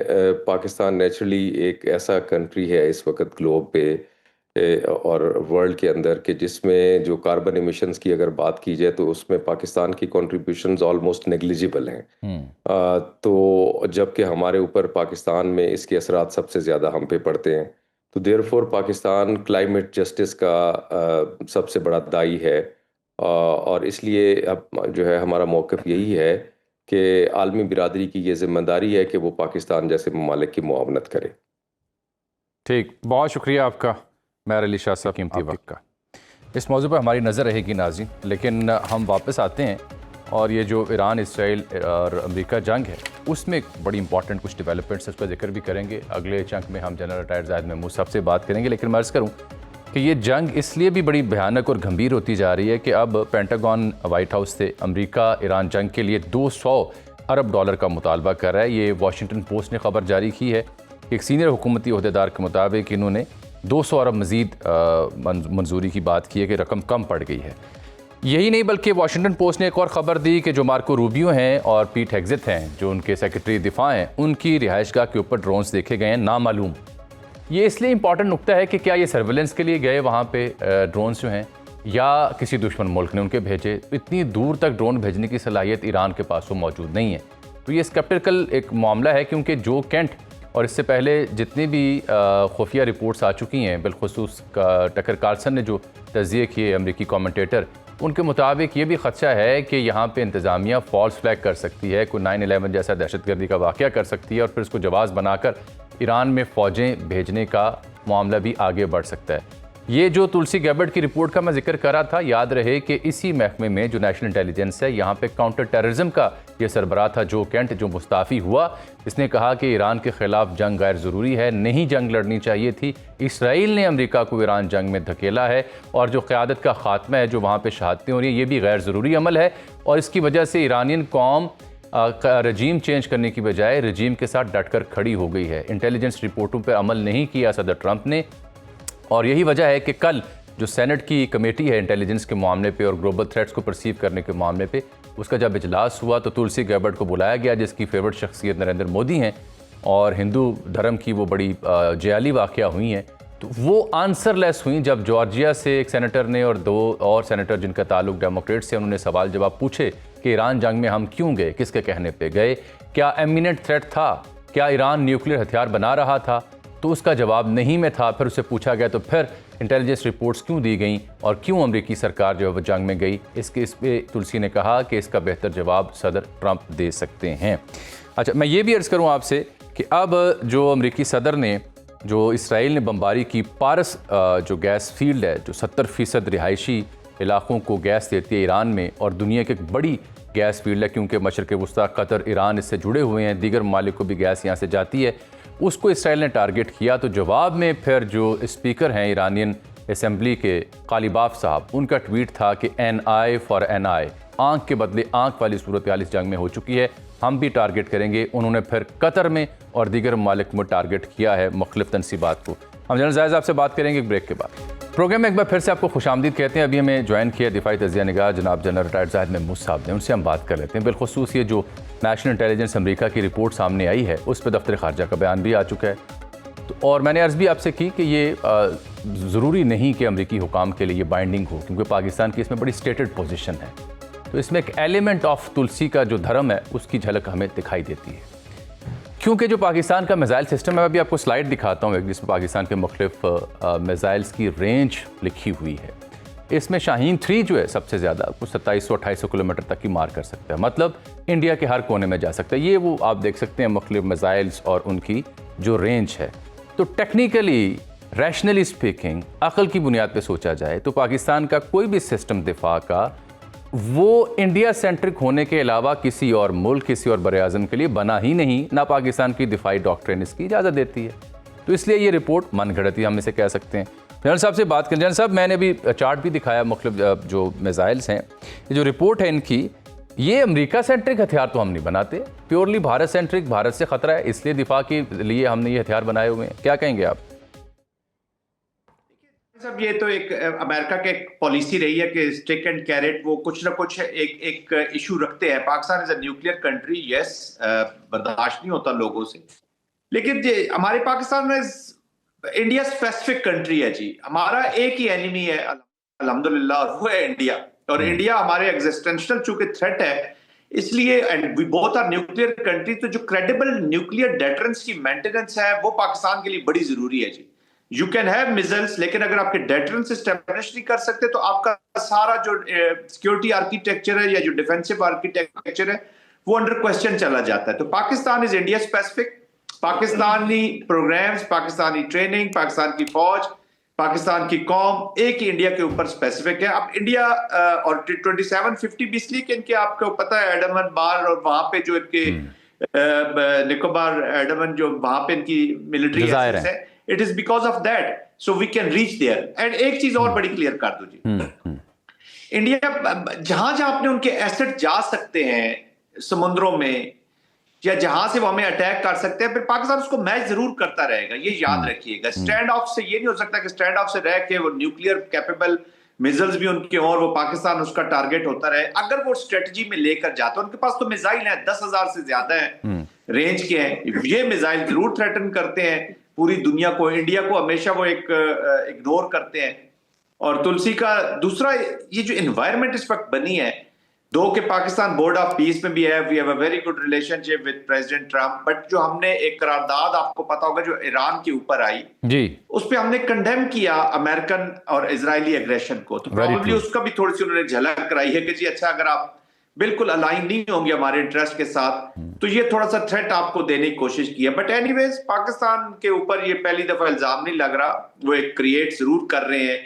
پاکستان نیچرلی ایک ایسا کنٹری ہے اس وقت گلوب پہ اور ورلڈ کے اندر کہ جس میں جو کاربن ایمیشنز کی اگر بات کی جائے تو اس میں پاکستان کی کنٹریبیوشنز آلموسٹ نیگلیجیبل ہیں، تو جب کہ ہمارے اوپر پاکستان میں اس کے اثرات سب سے زیادہ ہم پہ پڑتے ہیں، تو دیر فور پاکستان کلائمیٹ جسٹس کا سب سے بڑا دائی ہے، اور اس لیے اب جو ہے ہمارا موقف یہی ہے کہ عالمی برادری کی یہ ذمہ داری ہے کہ وہ پاکستان جیسے ممالک کی معاونت کرے۔ ٹھیک، بہت شکریہ آپ کا مہر علی شاہ صاحب، قیمتی وقت کا۔ اس موضوع پر ہماری نظر رہے گی ناظرین، لیکن ہم واپس آتے ہیں، اور یہ جو ایران، اسرائیل اور امریکہ جنگ ہے اس میں بڑی امپورٹنٹ کچھ ڈیولپمنٹس، اس کا ذکر بھی کریں گے۔ اگلے چنک میں ہم جنرل ریٹائرڈ زاہد محمود صاحب سے بات کریں گے، لیکن میں عرض کروں کہ یہ جنگ اس لیے بھی بڑی بھیانک اور گھمبیر ہوتی جا رہی ہے کہ اب پینٹاگون وائٹ ہاؤس سے امریکہ ایران جنگ کے لیے $200 ارب کا مطالبہ کر رہا ہے۔ یہ واشنگٹن پوسٹ نے خبر جاری کی ہے کہ ایک سینئر حکومتی عہدیدار کے مطابق انہوں نے 200 ارب مزید منظوری کی بات کی ہے کہ رقم کم پڑ گئی ہے۔ یہی نہیں بلکہ واشنگٹن پوسٹ نے ایک اور خبر دی کہ جو مارکو روبیو ہیں اور پیٹ ہیگزت ہیں، جو ان کے سیکرٹری دفاع ہیں، ان کی رہائش گاہ کے اوپر ڈرونز دیکھے گئے ہیں نامعلوم۔ یہ اس لیے امپورٹنٹ نکتہ ہے کہ کیا یہ سرویلنس کے لیے گئے وہاں پہ ڈرونز جو ہیں، یا کسی دشمن ملک نے ان کے بھیجے؟ اتنی دور تک ڈرون بھیجنے کی صلاحیت ایران کے پاس وہ موجود نہیں ہے۔ تو یہ اسکیپٹیکل ایک معاملہ ہے، کیونکہ جو کینٹ اور اس سے پہلے جتنی بھی خفیہ رپورٹس آ چکی ہیں، بالخصوص ٹکر کارلسن نے جو تجزیے کیے امریکی کامنٹیٹر، ان کے مطابق یہ بھی خدشہ ہے کہ یہاں پہ انتظامیہ فالس فلیگ کر سکتی ہے، کوئی 9/11 جیسا دہشت گردی کا واقعہ کر سکتی ہے، اور پھر اس کو جواز بنا کر ایران میں فوجیں بھیجنے کا معاملہ بھی آگے بڑھ سکتا ہے۔ یہ جو تلسی گیبرٹ کی رپورٹ کا میں ذکر کر رہا تھا، یاد رہے کہ اسی محکمے میں جو نیشنل انٹیلیجنس ہے، یہاں پہ کاؤنٹر ٹیررزم کا یہ سربراہ تھا جو کینٹ، جو مستعفی ہوا۔ اس نے کہا کہ ایران کے خلاف جنگ غیر ضروری ہے، نہیں جنگ لڑنی چاہیے تھی۔ اسرائیل نے امریکہ کو ایران جنگ میں دھکیلا ہے، اور جو قیادت کا خاتمہ ہے، جو وہاں پہ شہادتیں ہو رہی ہیں، یہ بھی غیر ضروری عمل ہے، اور اس کی وجہ سے ایرانین قوم رجیم چینج کرنے کی بجائے رجیم کے ساتھ ڈٹ کر کھڑی ہو گئی ہے۔ انٹیلیجنس رپورٹوں پر عمل نہیں کیا صدر ٹرمپ نے، اور یہی وجہ ہے کہ کل جو سینٹ کی کمیٹی ہے انٹیلیجنس کے معاملے پہ اور گلوبل تھریٹس کو پرسیو کرنے کے معاملے پہ، اس کا جب اجلاس ہوا تو تلسی گیبرٹ کو بلایا گیا، جس کی فیورٹ شخصیت نریندر مودی ہیں اور ہندو دھرم کی وہ بڑی جعلی واقعہ ہوئی ہیں، تو وہ آنسر لیس ہوئیں جب جارجیا سے ایک سینیٹر نے اور 2 اور سینیٹر جن کا تعلق ڈیموکریٹ سے، انہوں نے سوال جواب پوچھے کہ ایران جنگ میں ہم کیوں گئے، کس کے کہنے پہ گئے، کیا ایمیننٹ تھریٹ تھا، کیا ایران نیوکلیر ہتھیار بنا رہا تھا، تو اس کا جواب نہیں میں تھا۔ پھر اسے پوچھا گیا تو پھر انٹیلیجنس رپورٹس کیوں دی گئیں اور کیوں امریکی سرکار جو ہے وہ جنگ میں گئی، اس پہ تلسی نے کہا کہ اس کا بہتر جواب صدر ٹرمپ دے سکتے ہیں۔ اچھا، میں یہ بھی عرض کروں آپ سے کہ اب جو امریکی صدر نے جو اسرائیل نے بمباری کی پارس جو گیس فیلڈ ہے جو 70% رہائشی علاقوں کو گیس دیتی ہے ایران میں اور دنیا کی ایک بڑی گیس فیلڈ ہے کیونکہ مشرق وسطیٰ، قطر، ایران اس سے جڑے ہوئے ہیں، دیگر ممالک کو بھی گیس یہاں سے جاتی ہے، اس کو اسرائیل نے ٹارگٹ کیا۔ تو جواب میں پھر جو اسپیکر ہیں ایرانین اسمبلی کے قالیباف صاحب، ان کا ٹویٹ تھا کہ این آئی فار این آئی، آنکھ کے بدلے آنکھ والی صورتحال اس جنگ میں ہو چکی ہے، ہم بھی ٹارگٹ کریں گے۔ انہوں نے پھر قطر میں اور دیگر ممالک میں ٹارگٹ کیا ہے مختلف تنصیبات کو۔ ہم جنرل زاہد صاحب سے بات کریں گے ایک بریک کے بعد۔ پروگرام میں ایک بار پھر سے آپ کو خوش آمدید کہتے ہیں۔ ابھی ہمیں جوائن کیا دفاعی تجزیہ نگار جناب جنرل ریٹائرڈ زاہد محمود صاحب نے، ان سے ہم بات کر لیتے ہیں۔ بالخصوص یہ جو نیشنل انٹیلیجنس امریکہ کی رپورٹ سامنے آئی ہے اس پہ دفتر خارجہ کا بیان بھی آ چکا ہے، اور میں نے عرض بھی آپ سے کی کہ یہ ضروری نہیں کہ امریکی حکام کے لیے یہ بائنڈنگ ہو، کیونکہ پاکستان کی اس میں بڑی اسٹیٹڈ پوزیشن ہے، تو اس میں ایک ایلیمنٹ آف تلسی کا جو دھرم ہے اس کی جھلک ہمیں دکھائی دیتی ہے، کیونکہ جو پاکستان کا میزائل سسٹم ہے، میں ابھی آپ کو سلائیڈ دکھاتا ہوں ایک، جس میں پاکستان کے مختلف میزائلز کی رینج لکھی ہوئی ہے۔ اس میں شاہین 3 جو ہے سب سے زیادہ کچھ 2700-2800 کلومیٹر تک کی مار کر سکتا ہے، مطلب انڈیا کے ہر کونے میں جا سکتا ہے۔ یہ وہ آپ دیکھ سکتے ہیں مختلف میزائلز اور ان کی جو رینج ہے۔ تو ٹیکنیکلی، ریشنلی اسپیکنگ، عقل کی بنیاد پہ سوچا جائے تو پاکستان کا کوئی بھی سسٹم دفاع کا وہ انڈیا سینٹرک ہونے کے علاوہ کسی اور ملک، کسی اور براعظم کے لیے بنا ہی نہیں، نہ پاکستان کی دفاعی ڈاکٹرین اس کی اجازت دیتی ہے، تو اس لیے یہ رپورٹ من گھڑتی ہم اسے کہہ سکتے ہیں۔ جنرل صاحب سے بات کریں۔ جنرل صاحب، میں نے بھی چارٹ بھی دکھایا مختلف جو میزائلز ہیں، یہ جو رپورٹ ہے ان کی، یہ امریکہ سینٹرک ہتھیار تو ہم نہیں بناتے، پیورلی بھارت سینٹرک، بھارت سے خطرہ ہے اس لیے دفاع کے لیے ہم نے یہ ہتھیار بنائے ہوئے ہیں، کیا کہیں گے آپ؟ صاحب، یہ تو ایک امریکہ کے پالیسی رہی ہے کہ اسٹک اینڈ کیرٹ، وہ کچھ نہ کچھ ایک ایشو رکھتے ہیں۔ پاکستان از اے نیوکلیئر کنٹری، یس، برداشت نہیں ہوتا لوگوں سے، لیکن ہمارے پاکستان میں انڈیا اسپیسیفک کنٹری ہے جی، ہمارا ایک ہی اینیمی ہے الحمدللہ، اور وہ ہے انڈیا، اور انڈیا ہمارے ایگزسٹینشنل چونکہ تھریٹ ہے، اس لیے and we both are nuclear country, تو جو کریڈیبل نیوکلیئر ڈیٹرنس کی مینٹیننس ہے وہ پاکستان کے لیے بڑی ضروری ہے جی۔ یو کین ہیو میزائلس، لیکن اگر آپ کے ڈیٹرنس اسٹیبلش نہیں کر سکتے تو آپ کا سارا جو سیکورٹی آرکیٹیکچر ہے یا جو ڈیفینسو آرکیٹیکچر ہے وہ انڈر کوسچن چلا جاتا ہے۔ تو Pakistan is India specific, Pakistani programs, Pakistani training, Pakistan کی فوج، پاکستان کی قوم ایک ہی انڈیا کے اوپر اسپیسیفک ہے۔ اب انڈیا اور 2750 بھی اس لیے کہ ان کے آپ کو پتہ ہے ایڈمن بار اور وہاں پہ جو ان کے نکوبار ایڈمن جو وہاں پہ ان کی ملٹری ایسیٹس ہے، it is because of that, so we can reach there. and ایک چیز اور بڑی کلیئر کر دو جی، انڈیا جہاں جہاں اپنے ان کے ایسٹ جا سکتے ہیں سمندروں میں یا جہاں سے وہ ہمیں اٹیک کر سکتے ہیں، پھر پاکستان اس کو میچ ضرور کرتا رہے گا، یہ یاد رکھیے گا۔ اسٹینڈ آف سے یہ نہیں ہو سکتا کہ اسٹینڈ آف سے رہ کے وہ نیوکلیئر کیپیبل میزلز بھی ان کے اور وہ پاکستان اس کا ٹارگٹ ہوتا رہے۔ اگر وہ اسٹریٹجی میں لے کر جاتا ہے، ان کے پاس تو میزائل ہیں 10,000 سے زیادہ ہیں رینج کے ہیں، یہ میزائل ضرور تھریٹن کرتے ہیں پوری دنیا کو، انڈیا کو ہمیشہ وہ ایک اگنور کرتے ہیں۔ اور تلسی کا دوسرا یہ جو انوائرمنٹ اس وقت بنی ہے، دو کہ پاکستان بورڈ آف پیس میں بھی ہے، we have a very good relationship with president Trump, but جو ہم نے ایک قرارداد آپ کو پتا ہوگا جو ایران کے اوپر آئی جی، اس پہ ہم نے کنڈیم کیا امریکن اور اسرائیلی ایگریشن کو، تو پروبیبلی اس کا بھی تھوڑی سی انہوں نے جھلک کرائی ہے کہ جی اچھا اگر آپ بالکل الائن نہیں ہوں گے ہمارے انٹرسٹ کے ساتھ تو یہ تھوڑا سا تھریٹ آپ کو دینے کی کوشش کی ہے۔ بٹ اینی ویز پاکستان کے اوپر یہ پہلی دفعہ الزام نہیں لگ رہا، وہ ایک کریٹ ضرور کر رہے ہیں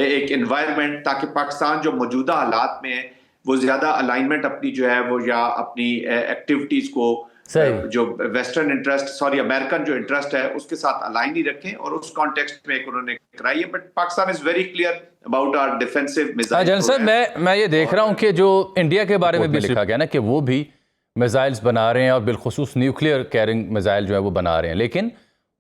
ایک انوائرمنٹ، تاکہ پاکستان جو موجودہ حالات میں ہے وہ زیادہ الائنمنٹ اپنی جو ہے وہ یا اپنی ایکٹیویٹیز کو جو ویسٹرن انٹرسٹ امریکن جو انٹرسٹ ہے اس کے ساتھ الائن ہی رکھیں، اور اس کانٹیکسٹ میں انہوں نے کرائی ہے۔ But Pakistan is very clear about our defensive missile. General صاحب، میں یہ دیکھ رہا ہوں کہ جو انڈیا کے بارے میں بھی لکھا گیا نا کہ وہ بھی میزائلز بنا رہے ہیں اور بالخصوص نیوکلیئر کیرنگ میزائل جو ہے وہ بنا رہے ہیں، لیکن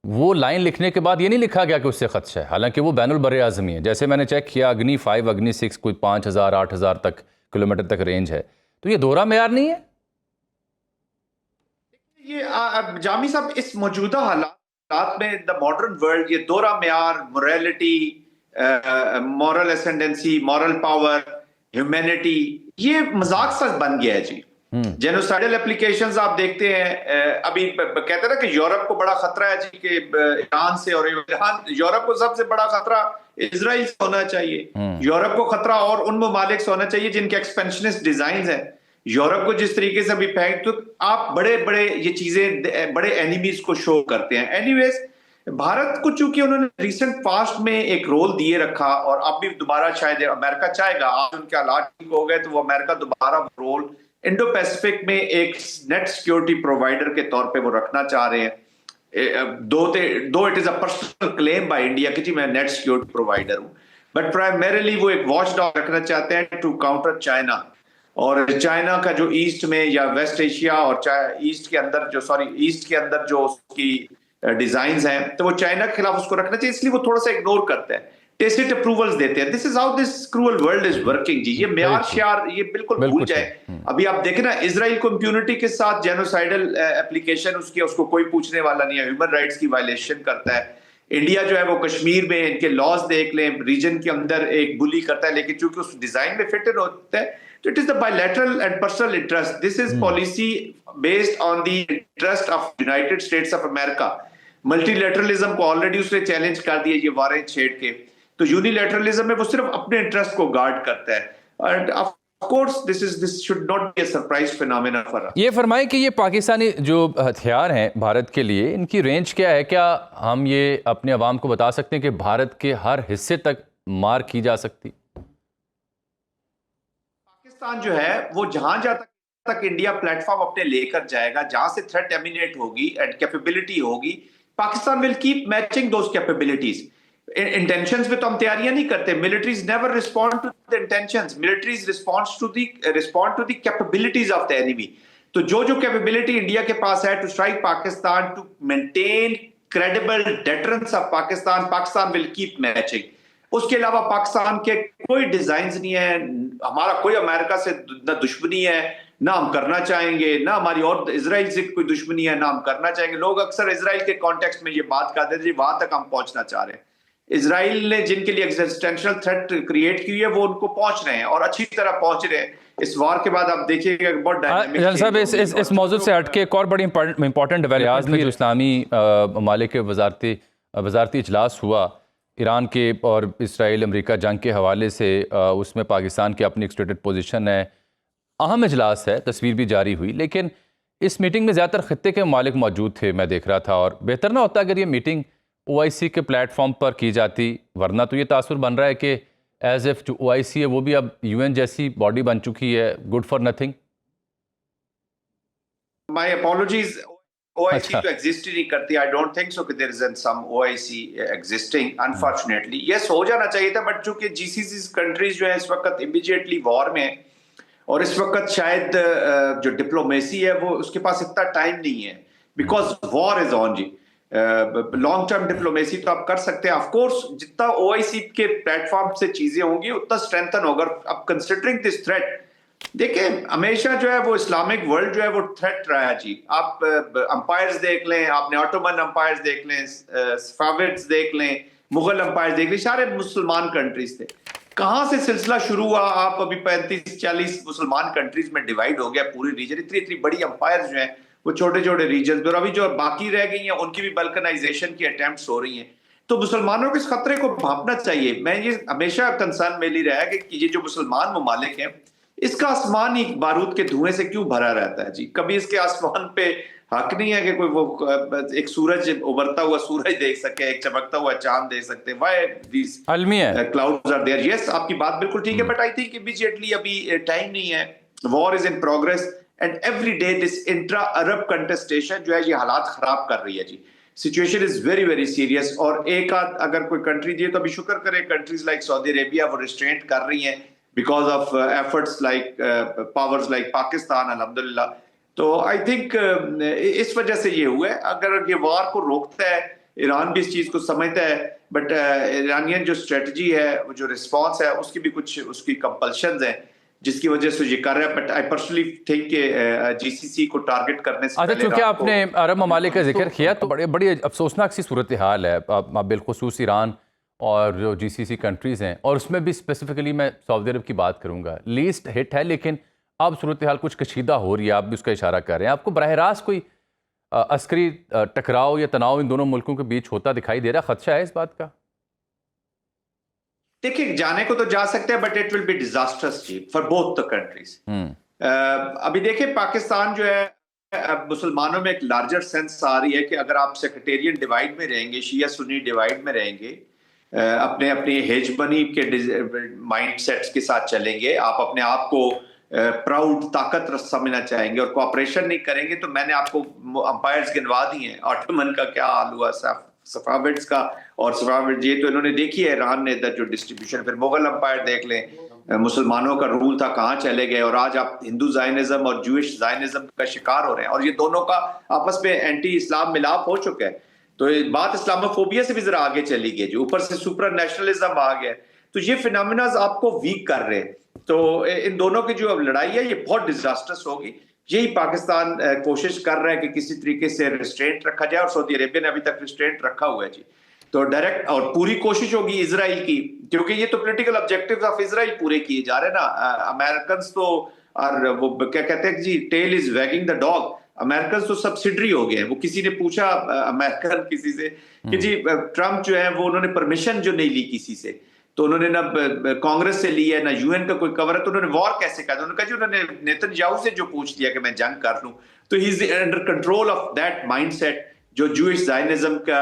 وہ لائن لکھنے کے بعد یہ نہیں لکھا گیا کہ اس سے خدشہ ہے، حالانکہ وہ بین البر اعظمی ہے. جیسے میں نے چیک کیا اگنی 5 اگنی 6 کوئی 5000 8000 تک کلومیٹر تک رینج ہے. تو یہ دوہرا معیار نہیں ہے؟ یہ جامی صاحب اس موجودہ حالات میں دا ماڈرن ورلڈ یہ دوہرا معیار، morality, moral ascendancy, moral power, humanity, یہ مذاق سا بن گیا ہے جی. جینوسائیڈل اپلیکیشنز آپ دیکھتے ہیں، ابھی کہتے ہیں نا کہ یورپ کو بڑا خطرہ ہے جی کہ ایران سے، اور یورپ کو سب سے بڑا خطرہ اسرائیل سے ہونا چاہیے. یورپ کو خطرہ اور ان ممالک سے ہونا چاہیے جن کے ایکسپینشنسٹ ڈیزائنز ہیں. یورپ کو جس طریقے سے ابھی پھینک، تو آپ بڑے بڑے یہ چیزیں بڑے اینیمیز کو شو کرتے ہیں. اینی ویز بھارت کو چونکہ انہوں نے ریسنٹ پاسٹ میں ایک رول دیے رکھا، اور اب بھی دوبارہ شاید امریکہ چاہے گا، آج ان کے حالات ٹھیک ہو گئے تو وہ امریکہ دوبارہ رول انڈو پیسفک میں ایک نیٹ سیکیورٹی پرووائڈر کے طور پہ وہ رکھنا چاہ رہے ہیں. Though it is a personal claim by India کہ جی میں نیٹ سیکیورٹی پرووائڈر ہوں، بٹ پرائمریلی وہ ایک واچ ڈاگ رکھنا چاہتے ہیں ٹو کاؤنٹر چائنا. اور چائنا کا جو ایسٹ میں یا ویسٹ ایشیا اور ایسٹ کے اندر جو اس کی ڈیزائنز ہیں، تو وہ چائنا کے خلاف اس کو رکھنا چاہیے، اس لیے وہ تھوڑا سا اگنور کرتا ہے، ٹیسٹ اپروولز دیتے ہیں. This is how this cruel world is working جی. یہ معیار شیار یہ بالکل بھول جائے. ابھی آپ دیکھیں نا، اسرائیل کو امپیونٹی کے ساتھ جینوسائیڈل اپلیکیشن اس کو کوئی پوچھنے والا نہیں ہے، ہیومن رائٹس کی وائلیشن کرتا ہے. انڈیا جو ہے وہ کشمیر میں ان کے لاز دیکھ لیں، ریجن کے اندر ایک بلی کرتا ہے، لیکن چونکہ اس ڈیزائن میں فٹ ہوتا ہے، تو it is the bilateral and personal interest. This is policy based on the interest of United States of America. Multilateralism کو already اس نے چیلنج کر دیا یہ واریں چھیڑ کے. تو یونیلیٹرلزم میں وہ صرف اپنے انٹرسٹ کو گارڈ کرتا ہے. And of course this should not be a surprise phenomenon for us. یہ فرمائیں کہ یہ پاکستانی جو ہتھیار ہیں بھارت کے لیے، ان کی رینج کیا ہے؟ کیا ہم یہ اپنے عوام کو بتا سکتے ہیں کہ بھارت کے ہر حصے تک مار کی جا سکتی؟ پاکستان جو ہے وہ جہاں تک انڈیا پلیٹ فارم اپنے لے کر جائے گا، جہاں سے تھریٹ ایمینیٹ ہوگی اینڈ کیپیبلٹی ہوگی، Pakistan will keep matching those capabilities. Intentions پہ تو ہم تیاریاں نہیں کرتے. Militaries never respond to the intentions, militaries respond to the capabilities of the enemy. تو جو کیپیبلٹی انڈیا کے پاس ہے to strike Pakistan, to maintain credible deterrence of Pakistan will keep matching. اس کے علاوہ پاکستان کے کوئی ڈیزائنز نہیں ہے، ہمارا کوئی امریکہ سے نہ دشمنی ہے، نہ ہم کرنا چاہیں گے، نہ ہماری اور اسرائیل سے کوئی دشمنی ہے، نہ ہم کرنا چاہیں گے. لوگ اکثر اسرائیل کے کانٹیکسٹ میں یہ بات کرتے ہیں جی وہاں تک ہم پہنچنا چاہ رہے ہیں. اسرائیل نے جن کے لیے ایگزسٹینشل تھریٹ کریٹ کی ہے وہ ان کو پہنچ رہے ہیں اور اچھی طرح پہنچ رہے ہیں. اس وار کے بعد آپ دیکھیے گا بہت ڈائنامک صاحب اس موضوع سے ہٹ کے ایک اور بڑی امپورٹنٹ ڈیولپمنٹ میں جو اسلامی ممالک کے وزارتی اجلاس ہوا ایران کے اور اسرائیل امریکہ جنگ کے حوالے سے، اس میں پاکستان کی اپنی ایک اسٹیٹڈ پوزیشن ہے، اہم اجلاس ہے، تصویر بھی جاری ہوئی. لیکن اس میٹنگ میں زیادہ تر خطے کے ممالک موجود تھے، میں دیکھ رہا تھا، اور بہتر نہ ہوتا اگر یہ میٹنگ OIC کے پلیٹ فارم پر کی جاتی، ورنہ تو یہ تاثر بن رہا ہے کہ ایز ایف جو OIC ہے وہ بھی اب UN جیسی باڈی بن چکی ہے، good for nothing. My apologies. OIC تو ایگزسٹ ہی نہیں کرتی. I don't think so کہ there is some OIC existing unfortunately. Yes ہو جانا چاہیے تھا، بٹ چونکہ GCC کنٹریز جو ہے اس وقت امیجیٹلی وار میں، اور اس وقت شاید جو ڈپلومیسی ہے وہ اس کے پاس اتنا ٹائم نہیں ہے، بیکاز وار از آن جی. لانگ ٹرم ڈپلومیسی تو آپ کر سکتے ہیں. آف کورس جتنا OIC کے پلیٹ فارم سے چیزیں ہوں گی اتنا اسٹرینتھن ہوگا. اب کنسیڈرنگ دس تھریٹ، دیکھیں ہمیشہ جو ہے وہ اسلامک ورلڈ جو ہے وہ تھریٹ رہا ہے جی. آپ امپائرز دیکھ لیں، آپ نے آٹومن امپائرز دیکھ لیں، صفاویڈز دیکھ لیں، مغل امپائرز دیکھ لیں، سارے مسلمان کنٹریز تھے. کہاں سے سلسلہ شروع ہوا؟ آپ ابھی 35-40 مسلمان کنٹریز میں ڈیوائڈ ہو گیا پوری ریجن. اتنی بڑی امپائرز جو ہیں وہ چھوٹے چھوٹے ریجنز میں، اور ابھی جو باقی رہ گئی ہیں ان کی بھی بلکنائزیشن کی اٹیمپٹس ہو رہی ہیں. تو مسلمانوں کے اس خطرے کو بھانپنا چاہیے. میں یہ ہمیشہ کنسرن میری رہا ہے کہ یہ جو مسلمان ممالک ہیں اس کا آسمان ہی بارود کے دھوئیں سے کیوں بھرا رہتا ہے جی؟ کبھی اس کے آسمان پہ حق نہیں ہے کہ کوئی وہ ایک سورج ابھرتا ہوا سورج دیکھ سکے، ایک چمکتا ہوا چاند دیکھ سکتے. Why these clouds are there? Yes آپ کی بات بالکل ٹھیک ہے، بٹ I think immediately ابھی ٹائم نہیں ہے. War is in progress and every day this intra-Arab contestation جو ہے یہ حالات خراب کر رہی ہے جی. Situation is very very serious. اور ایک آدھ اگر کوئی کنٹری دیے تو ابھی شکر کرے کنٹریز لائک سعودی عربیہ وہ ریسٹرینٹ کر رہی ہیں because of efforts like powers like Pakistan alhamdulillah. تو I think اس وجہ سے یہ ہوا ہے. اگر یہ وار کو روکتا ہے ایران بھی اس چیز کو سمجھتا ہے، بٹ ایرانین جو اسٹریٹجی ہے، وہ جو رسپانس ہے، اس کی بھی کچھ اس کی کمپلشنز ہیں جس کی وجہ سے یہ کر رہا ہے. بٹ آئی پرسنلی تھنک کہ جی سی سی کو ٹارگٹ کرنے سے اچھا، پہلے چونکہ آپ نے عرب ممالک کا ذکر کیا تو بڑی افسوسناک سی صورتحال ہے بالخصوص ایران اور جو جی سی سی کنٹریز ہیں، اور اس میں بھی اسپیسیفکلی میں سعودی عرب کی بات کروں گا. لیسٹ ہٹ ہے لیکن اب صورتحال کچھ کشیدہ ہو رہی ہے، آپ بھی اس کا اشارہ کر رہے ہیں. آپ کو براہ راست کوئی عسکری ٹکراؤ یا تناؤ ان دونوں ملکوں کے بیچ ہوتا دکھائی دے رہا؟ خدشہ ہے اس بات کا؟ دیکھیں، جانے کو تو جا سکتے ہیں، but it will be disastrous for both the countries. ابھی دیکھیں پاکستان جو ہے مسلمانوں میں ایک لارجر سینس آ رہی ہے کہ اگر آپ سیکٹیرین ڈیوائیڈ میں رہیں گے، شیعہ سنی ڈیوائیڈ میں رہیں گے، اپنے ہیجمنی کے مائنڈ سیٹس کے ساتھ چلیں گے، آپ اپنے آپ کو پراؤڈ طاقت سمجھنا چاہیں گے اور کوآپریشن نہیں کریں گے، تو میں نے آپ کو امپائرز گنوا دی ہیں. آٹومن کا کیا حال ہوا، صفاوڈز کا، اور صفاوڈ یہ تو انہوں نے دیکھی ہے ایران نے ادھر جو ڈسٹریبیوشن. پھر مغل امپائر دیکھ لیں، مسلمانوں کا رول تھا کہاں چلے گئے، اور آج آپ ہندو زائنزم اور جوئش زائنزم کا شکار ہو رہے ہیں، اور یہ دونوں کا آپس میں اینٹی اسلام ملاپ ہو چکا ہے. تو بات اسلاموفوبیا سے بھی ذرا آگے چلی گئی، جو اوپر سے سپر نیشنلزم آ گیا. تو یہ فینامیناز آپ کو ویک کر رہے ہیں. تو ان دونوں کی جو اب لڑائی ہے یہ بہت ڈیزاسٹرس ہوگی. یہی پاکستان کوشش کر رہا ہے کہ کسی طریقے سے ریسٹرینٹ رکھا جائے، اور سعودی عربیہ نے ابھی تک ریسٹرینٹ رکھا ہوا ہے. جی تو ڈائریکٹ اور پوری کوشش ہوگی اسرائیل کی، کیونکہ یہ تو پولیٹیکل آبجیکٹیوز آف اسرائیل پورے کیے جا رہے ہیں نا. امریکنز تو، اور وہ کیا کہتے ہیں جی، tail is wagging the dog. Americans تو سبسیڈری ہو گئے ہیں. وہ کسی نے پوچھا امریکن کسی سے کہ جی ٹرمپ جو ہے وہ انہوں نے پرمیشن جو نہیں لی کسی سے، تو انہوں نے نہ کانگریس سے لی ہے نہ یو این کا کوئی کور ہے، تو انہوں نے وار کیسے کہا؟ انہوں نے کہا جی انہوں نے نیتن یاہو سے جو پوچھ لیا کہ میں جنگ کر لوں. تو he is under control of that mind set جو جوئش زائنزم کا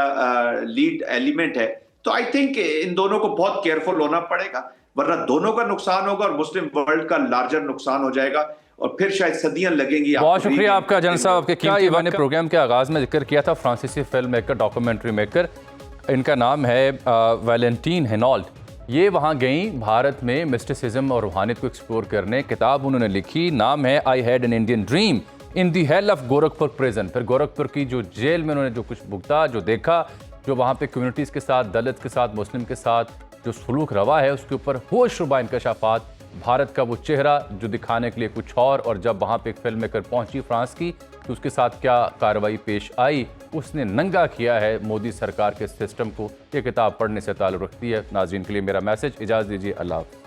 لیڈ ایلیمنٹ ہے. تو آئی تھنک ان دونوں کو بہت کیئرفل ہونا پڑے گا، ورنہ دونوں کا نقصان ہوگا اور مسلم ورلڈ کا لارجر نقصان ہو جائے گا، اور پھر شاید صدیاں لگیں گی. بہت شکریہ آپ کا جنرل صاحب. کیا یہ میں نے پروگرام کے آغاز میں ذکر کیا تھا، فرانسیسی فلم میکر، ڈاکومنٹری میکر، ان کا نام ہے ویلنٹین ہینالٹ. یہ وہاں گئیں بھارت میں مسٹسزم اور روحانیت کو ایکسپلور کرنے. کتاب انہوں نے لکھی، نام ہے I had an Indian dream in the hell of Gorakhpur prison. پھر گورکھپور کی جو جیل میں انہوں نے جو کچھ بھگتا، جو دیکھا، جو وہاں پہ کمیونٹیز کے ساتھ، دلت کے ساتھ، مسلم کے ساتھ جو سلوک روا ہے، اس کے اوپر ہوش ربا انکشافات. بھارت کا وہ چہرہ جو دکھانے کے لیے کچھ اور جب وہاں پہ ایک فلم میکر پہنچی فرانس کی تو اس کے ساتھ کیا کارروائی پیش آئی، اس نے ننگا کیا ہے مودی سرکار کے سسٹم کو. یہ کتاب پڑھنے سے تعلق رکھتی ہے. ناظرین کے لیے میرا میسج. اجازت دیجیے، اللہ حافظ.